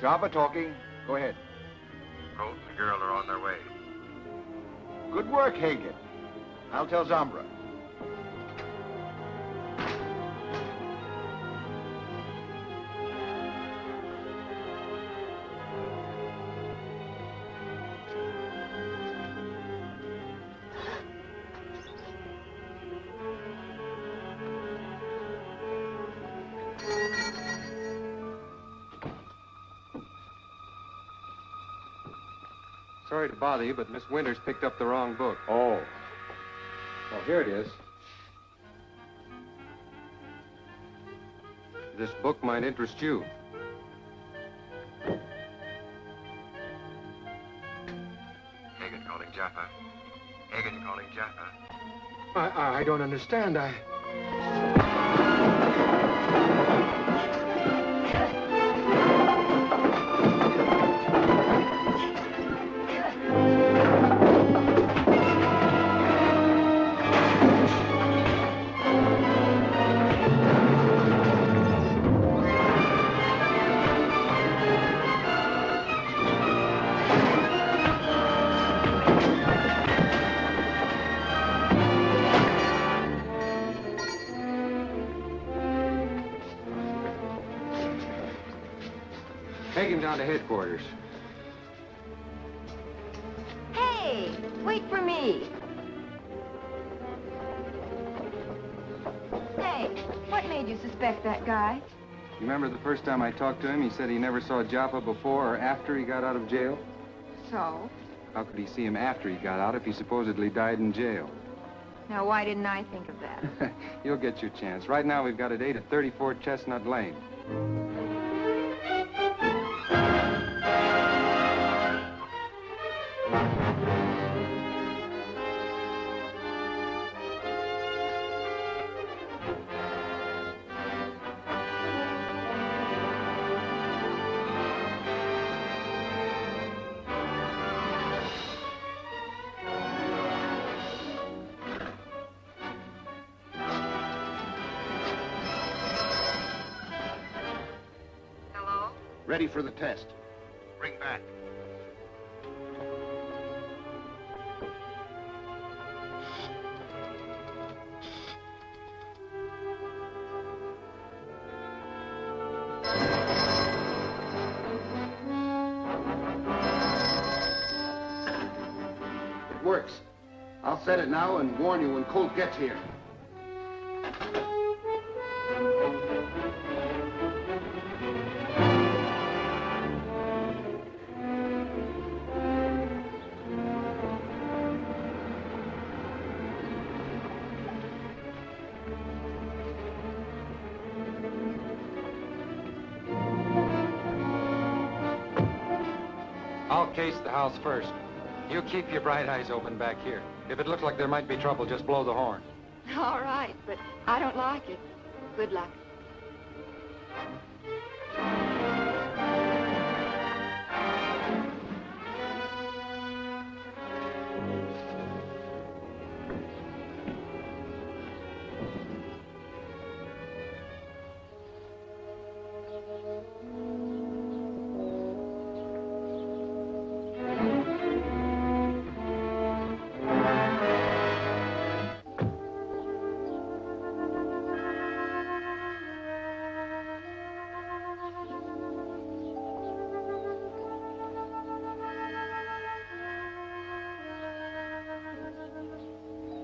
Jaffa talking. Go ahead. Colt and the girl are on their way. Good work, Hagen. I'll tell Sombra. Sorry to bother you, but Miss Winters picked up the wrong book. Oh. Well, here it is. This book might interest you. Hagen calling Jaffa. Hagen calling Jaffa. I don't understand. Take him down to headquarters. Hey, wait for me. Hey, what made you suspect that guy? You remember the first time I talked to him, he said he never saw Jaffa before or after he got out of jail? So? How could he see him after he got out if he supposedly died in jail? Now, why didn't I think of that? You'll get your chance. Right now, we've got a date at 34 Chestnut Lane. Ready for the test. Bring back. It works. I'll set it now and warn you when Colt gets here. I'll case the house first. You keep your bright eyes open back here. If it looks like there might be trouble, just blow the horn. All right, but I don't like it. Good luck.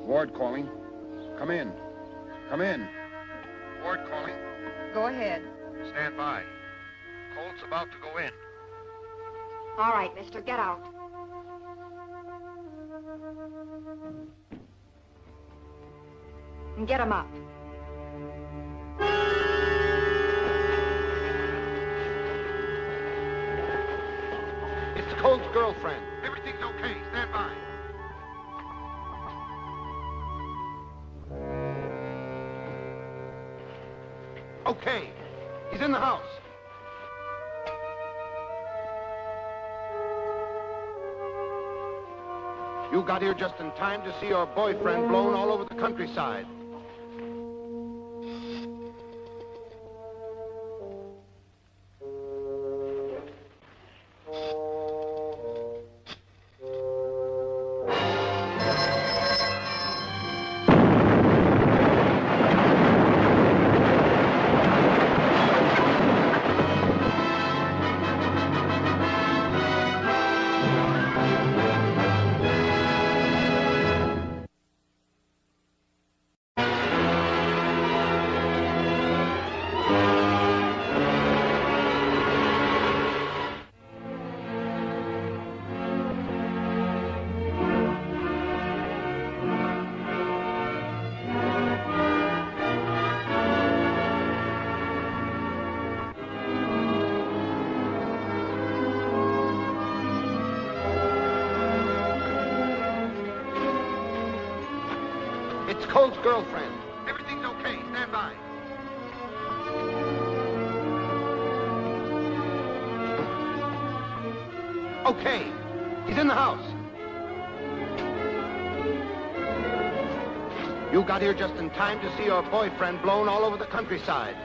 Ward calling. Come in. Come in. Ward calling. Go ahead. Stand by. Colt's about to go in. All right, mister, get out. And get him up. It's Colt's girlfriend. Everything's okay. Stand by. Okay. He's in the house. You got here just in time to see your boyfriend blown all over the countryside. It's Colt's girlfriend. Everything's okay. Stand by. Okay. He's in the house. You got here just in time to see your boyfriend blown all over the countryside.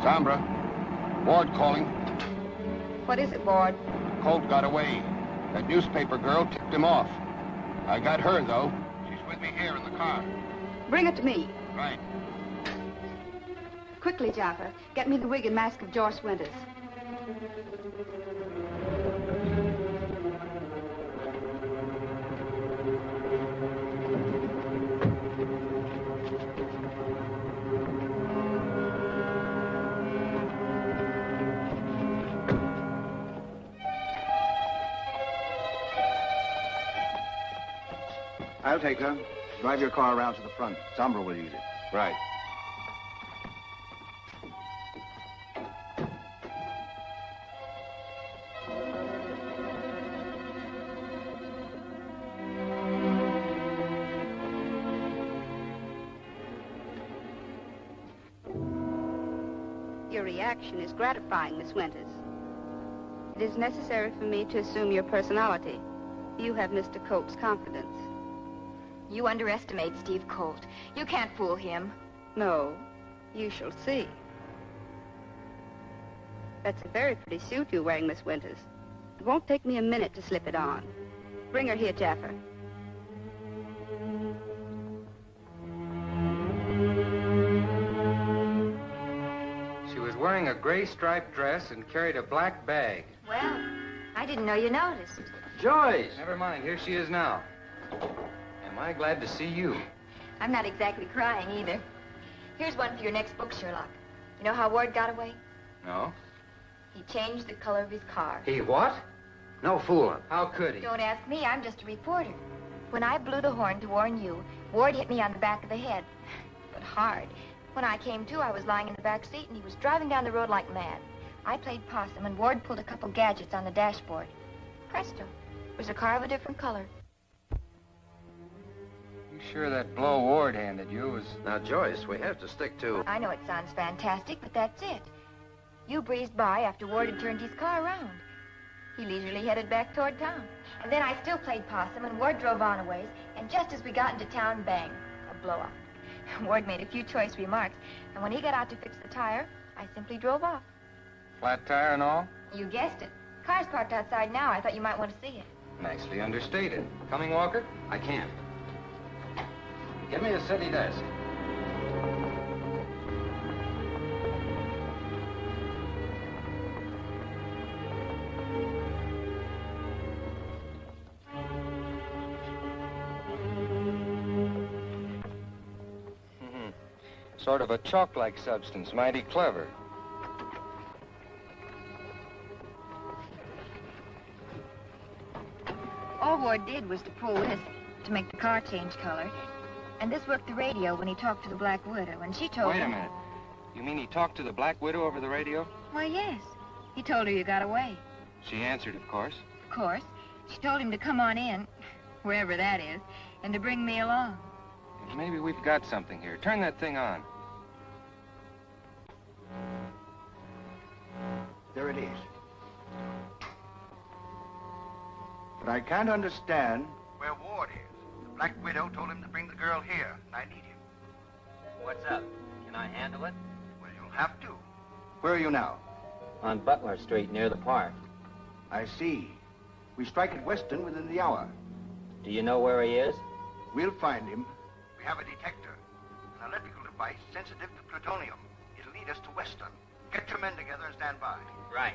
Sombra. Ward calling. What is it, Ward? Colt got away. That newspaper girl tipped him off. I got her, though. She's with me here in the car. Bring it to me. Right. Quickly, Jaffa. Get me the wig and mask of Joyce Winters. I'll take her. Drive your car around to the front. Sombra will use it. Right. Your reaction is gratifying, Miss Winters. It is necessary for me to assume your personality. You have Mr. Colt's confidence. You underestimate Steve Colt. You can't fool him. No, you shall see. That's a very pretty suit you're wearing, Miss Winters. It won't take me a minute to slip it on. Bring her here, Jaffa. She was wearing a gray striped dress and carried a black bag. Well, I didn't know you noticed. Joyce! Never mind, here she is now. Am I glad to see you? I'm not exactly crying either. Here's one for your next book, Sherlock. You know how Ward got away? No. He changed the color of his car. He what? No fooling. How could he? Don't ask me, I'm just a reporter. When I blew the horn to warn you, Ward hit me on the back of the head. But hard. When I came to, I was lying in the back seat and he was driving down the road like mad. I played possum and Ward pulled a couple gadgets on the dashboard. Presto. It was a car of a different color. You sure that blow Ward handed you was... Now, Joyce, we have to stick to... I know it sounds fantastic, but that's it. You breezed by after Ward had turned his car around. He leisurely headed back toward town. And then I still played possum, and Ward drove on a ways, and just as we got into town, bang, a blowout. Ward made a few choice remarks, and when he got out to fix the tire, I simply drove off. Flat tire and all? You guessed it. Car's parked outside now. I thought you might want to see it. Nicely understated. Coming, Walker? I can't. Give me a city desk. Sort of a chalk-like substance, mighty clever. All Ward did was to pull this to make the car change color. And this worked the radio when he talked to the Black Widow, and she told him... Wait a minute. You mean he talked to the Black Widow over the radio? Why, yes. He told her you got away. She answered, of course. Of course. She told him to come on in, wherever that is, and to bring me along. Maybe we've got something here. Turn that thing on. There it is. But I can't understand where Ward is. The Black Widow told him to bring the girl here, and I need him. What's up? Can I handle it? Well, you'll have to. Where are you now? On Butler Street, near the park. I see. We strike at Weston within the hour. Do you know where he is? We'll find him. We have a detector, an electrical device sensitive to plutonium. It'll lead us to Weston. Get your men together and stand by. Right.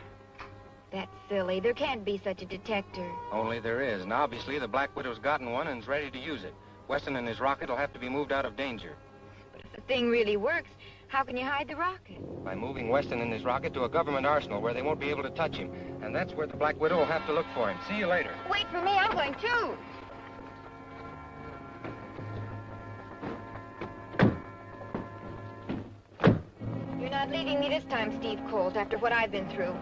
That's silly. There can't be such a detector. Only there is, and obviously the Black Widow's gotten one and is ready to use it. Weston and his rocket will have to be moved out of danger. But if the thing really works, how can you hide the rocket? By moving Weston and his rocket to a government arsenal where they won't be able to touch him. And that's where the Black Widow will have to look for him. See you later. Wait for me. I'm going too. You're not leaving me this time, Steve Colt, after what I've been through.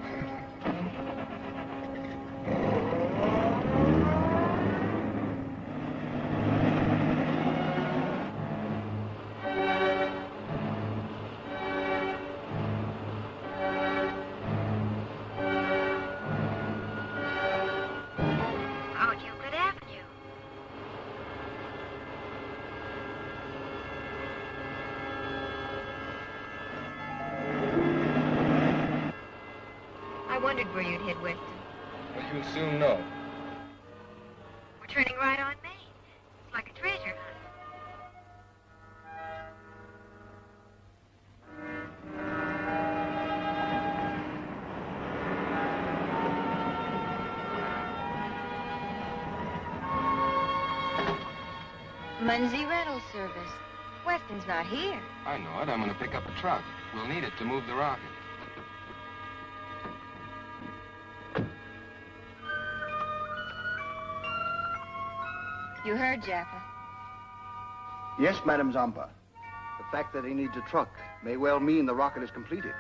I wondered where you'd hit Weston. Well, you'll soon know. We're turning right on Maine. It's like a treasure hunt. Munsey Rental Service. Weston's not here. I know it. I'm going to pick up a truck. We'll need it to move the rocket. You heard, Jaffa. Yes, Madame Sombra. The fact that he needs a truck may well mean the rocket is completed.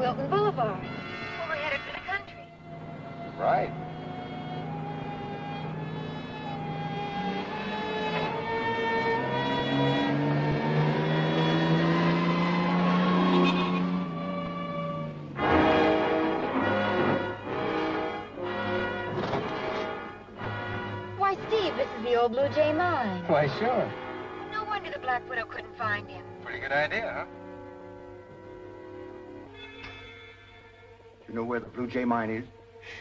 Wilton Boulevard. Well, we're headed for the country. Right. Why, Steve, this is the old Blue Jay mine. Why, sure. No wonder the Black Widow couldn't find him. Pretty good idea, huh? You know where the Blue Jay mine is?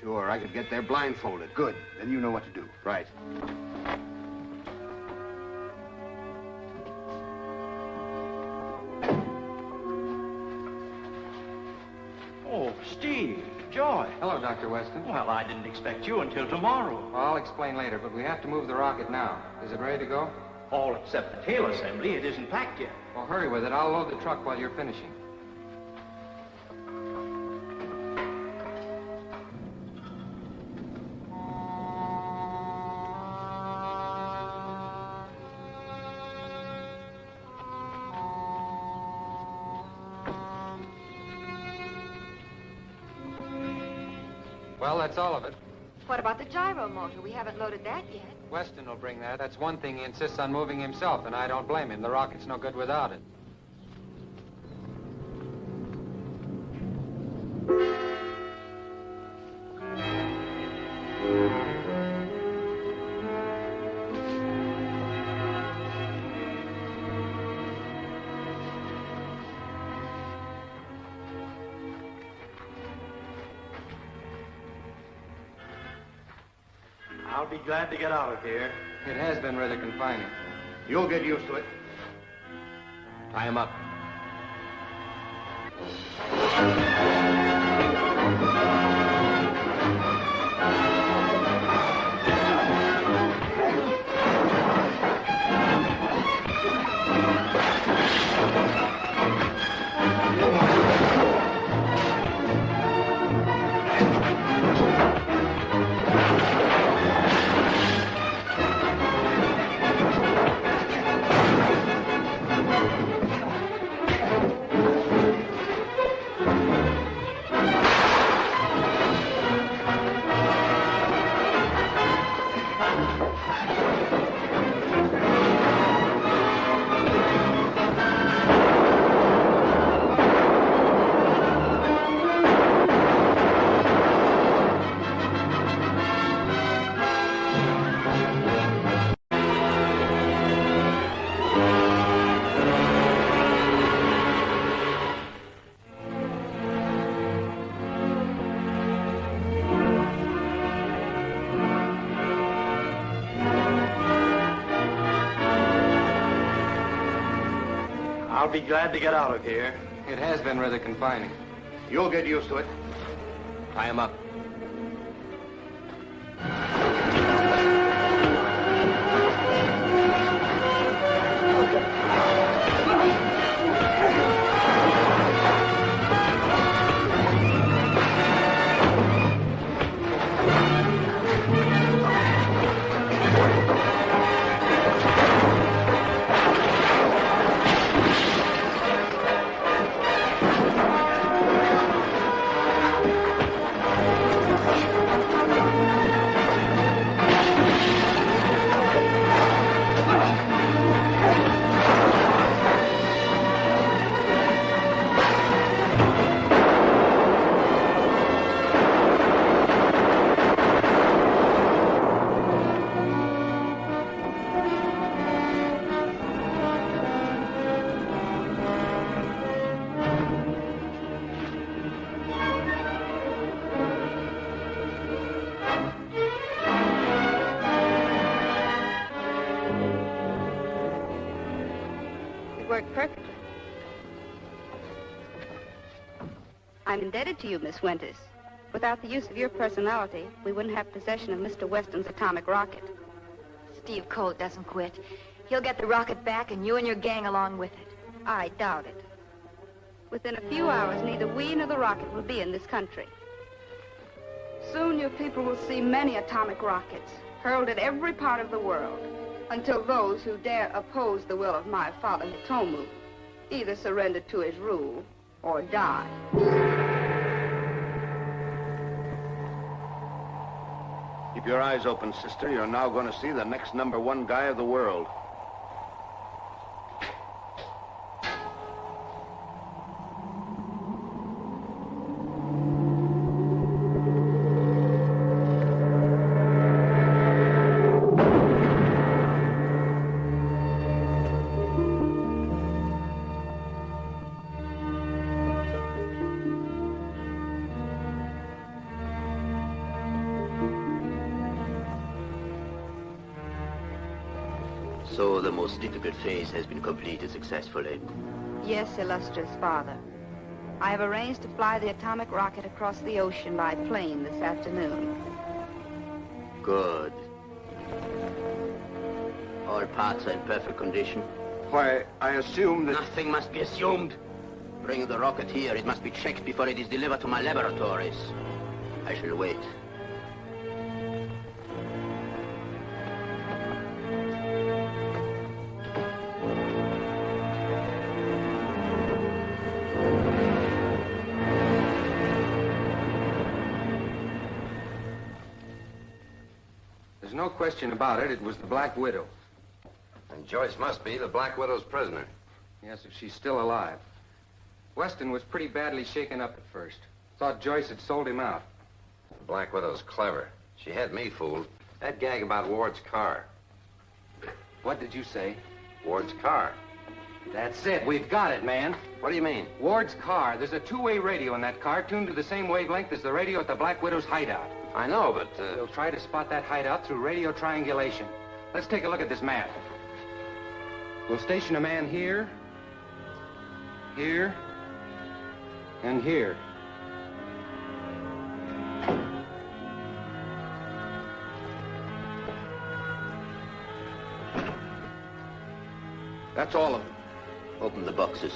Sure, I could get there blindfolded. Good. Then you know what to do. Right. Oh, Steve, Joy. Hello, Dr. Weston. Well, I didn't expect you until tomorrow. Well, I'll explain later, but we have to move the rocket now. Is it ready to go? All except the tail assembly. It isn't packed yet. Well, hurry with it. I'll load the truck while you're finishing. Well, that's all of it. What about the gyro motor? We haven't loaded that yet. Weston will bring that. That's one thing he insists on moving himself, and I don't blame him. The rocket's no good without it. I'll be glad to get out of here. It has been rather confining. You'll get used to it. Tie him up. I'll be glad to get out of here. It has been rather confining. You'll get used to it. Tie him up. Worked perfectly. I'm indebted to you, Miss Winters. Without the use of your personality, we wouldn't have possession of Mr. Weston's atomic rocket. Steve Colt doesn't quit. He'll get the rocket back and you and your gang along with it. I doubt it. Within a few hours, neither we nor the rocket will be in this country. Soon your people will see many atomic rockets hurled at every part of the world, until those who dare oppose the will of my father Hitomu either surrender to his rule or die. Keep your eyes open, sister. You're now going to see the next #1 guy of the world. So the most difficult phase has been completed successfully. Yes, illustrious father. I have arranged to fly the atomic rocket across the ocean by plane this afternoon. Good. All parts are in perfect condition. Why, I assume that... Nothing must be assumed. Bring the rocket here. It must be checked before it is delivered to my laboratories. I shall wait. There's no question about it. It was the Black Widow. And Joyce must be the Black Widow's prisoner. Yes, if she's still alive. Weston was pretty badly shaken up at first. Thought Joyce had sold him out. The Black Widow's clever. She had me fooled. That gag about Ward's car. What did you say? Ward's car. That's it. We've got it, man. What do you mean? Ward's car. There's a two-way radio in that car tuned to the same wavelength as the radio at the Black Widow's hideout. I know, but... We'll try to spot that hideout through radio triangulation. Let's take a look at this map. We'll station a man here, here, and here. That's all of them. Open the boxes.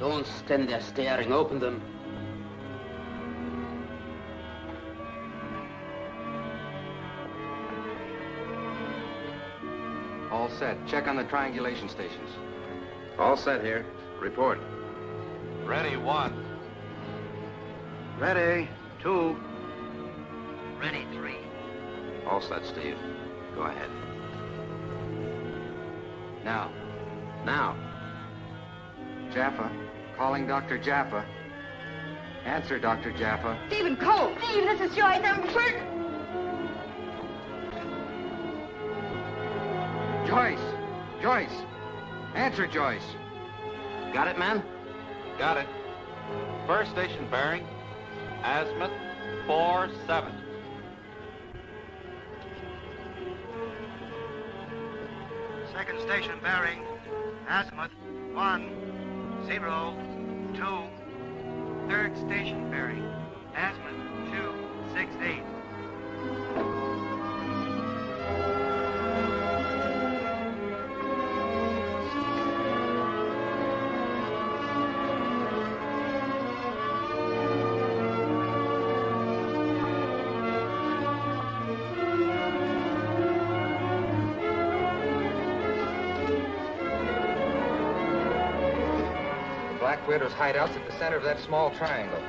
Don't stand there staring. Open them. All set. Check on the triangulation stations. All set here. Report. Ready, 1. Ready. 2. Ready, 3. All set, Steve. Go ahead. Now. Now. Jaffa. Calling Dr. Jaffa. Answer, Dr. Jaffa. Stephen Colt! Steve, this is Joyce. Joyce! Joyce! Answer, Joyce. Got it, man? Got it. First station bearing, azimuth 47. Second station bearing, azimuth 102. Third station bearing, azimuth 268. Black Widow's hideout's at the center of that small triangle.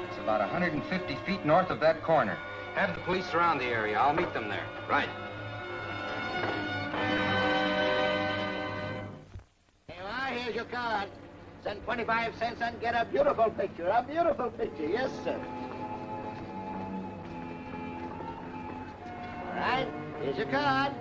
It's about 150 feet north of that corner. Have the police surround the area. I'll meet them there. Right. Here you are. Here's your card. Send 25 cents and get a beautiful picture. A beautiful picture. Yes, sir. All right. Here's your card.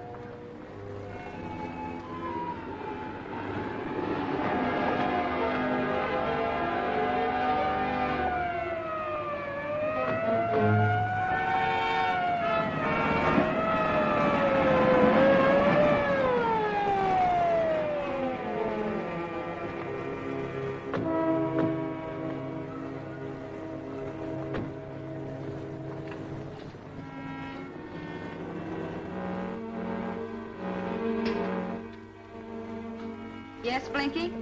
Yes, Blinky? 2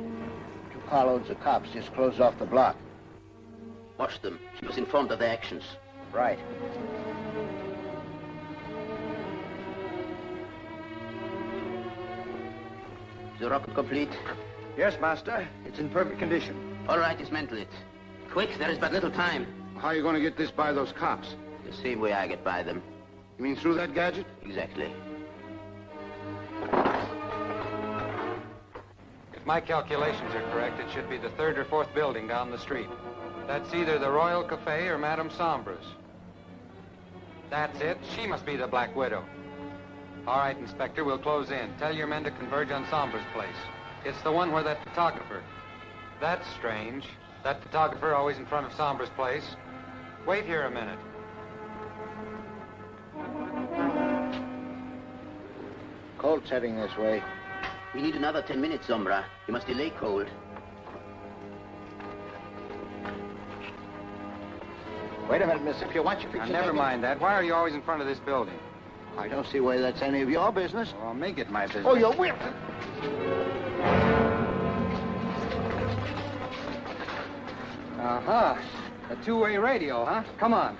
carloads of cops just closed off the block. Watch them. Keep us informed of their actions. Right. Is the rocket complete? Yes, Master. It's in perfect condition. All right, dismantle it. Quick, there is but little time. How are you going to get this by those cops? The same way I get by them. You mean through that gadget? Exactly. If my calculations are correct, it should be the 3rd or 4th building down the street. That's either the Royal Cafe or Madame Sombra's. That's it. She must be the Black Widow. All right, Inspector, we'll close in. Tell your men to converge on Sombra's place. It's the one where that photographer... That's strange. That photographer always in front of Sombra's place. Wait here a minute. Colt's heading this way. We need another 10 minutes, Sombra. You must delay Colt. Wait a minute, miss. If you want your picture... Now, never mind that. Why are you always in front of this building? I don't see why that's any of your business. Well, make it my business. Oh, you're whipped. Uh-huh. A 2-way radio, huh? Come on.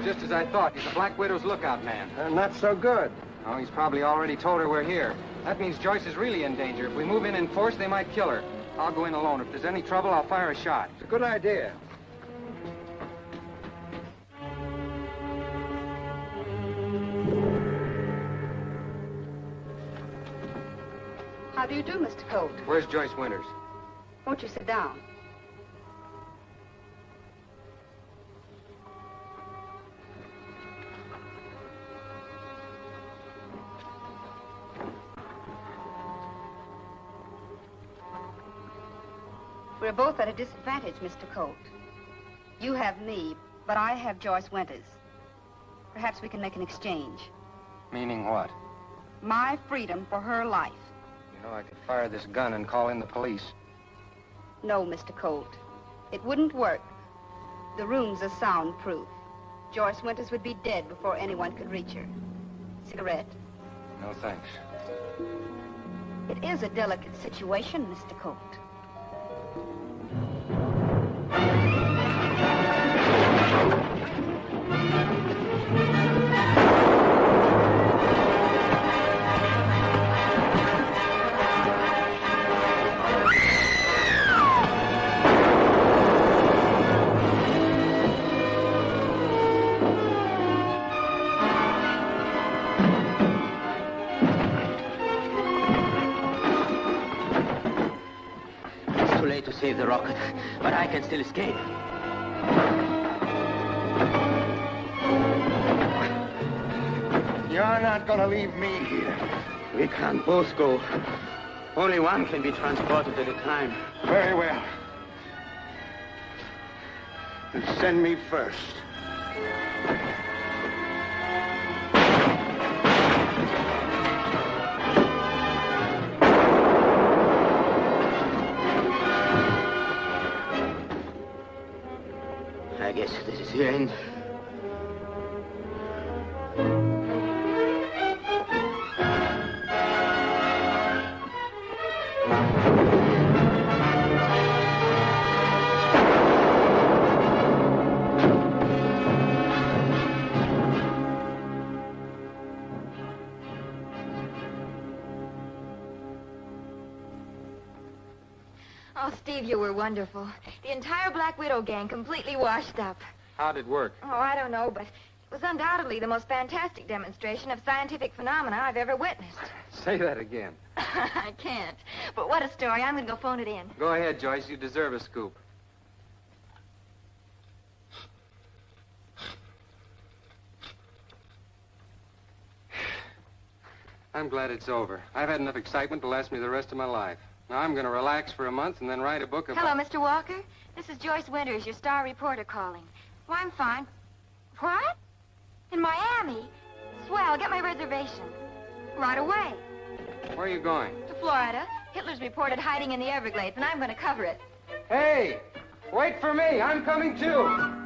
Just as I thought. He's the Black Widow's lookout man. Not so good. Oh, he's probably already told her we're here. That means Joyce is really in danger. If we move in force, they might kill her. I'll go in alone. If there's any trouble, I'll fire a shot. It's a good idea. How do you do, Mr. Colt? Where's Joyce Winters? Won't you sit down? We're both at a disadvantage, Mr. Colt. You have me, but I have Joyce Winters. Perhaps we can make an exchange. Meaning what? My freedom for her life. You know, I could fire this gun and call in the police. No, Mr. Colt. It wouldn't work. The rooms are soundproof. Joyce Winters would be dead before anyone could reach her. Cigarette? No, thanks. It is a delicate situation, Mr. Colt. To save the rocket, but I can still escape. You're not gonna leave me here. We can't both go. Only one can be transported at a time. Very well. Then send me first. I guess this is the end. Oh, Steve, you were wonderful. The entire Black Widow gang completely washed up. How'd it work? Oh, I don't know, but it was undoubtedly the most fantastic demonstration of scientific phenomena I've ever witnessed. Say that again. I can't. But what a story. I'm going to go phone it in. Go ahead, Joyce. You deserve a scoop. I'm glad it's over. I've had enough excitement to last me the rest of my life. Now I'm going to relax for a month and then write a book about... Hello, Mr. Walker. This is Joyce Winters, your star reporter calling. Oh, I'm fine. What? In Miami? Swell. Get my reservation. Right away. Where are you going? To Florida. Hitler's reported hiding in the Everglades, and I'm going to cover it. Hey! Wait for me! I'm coming too!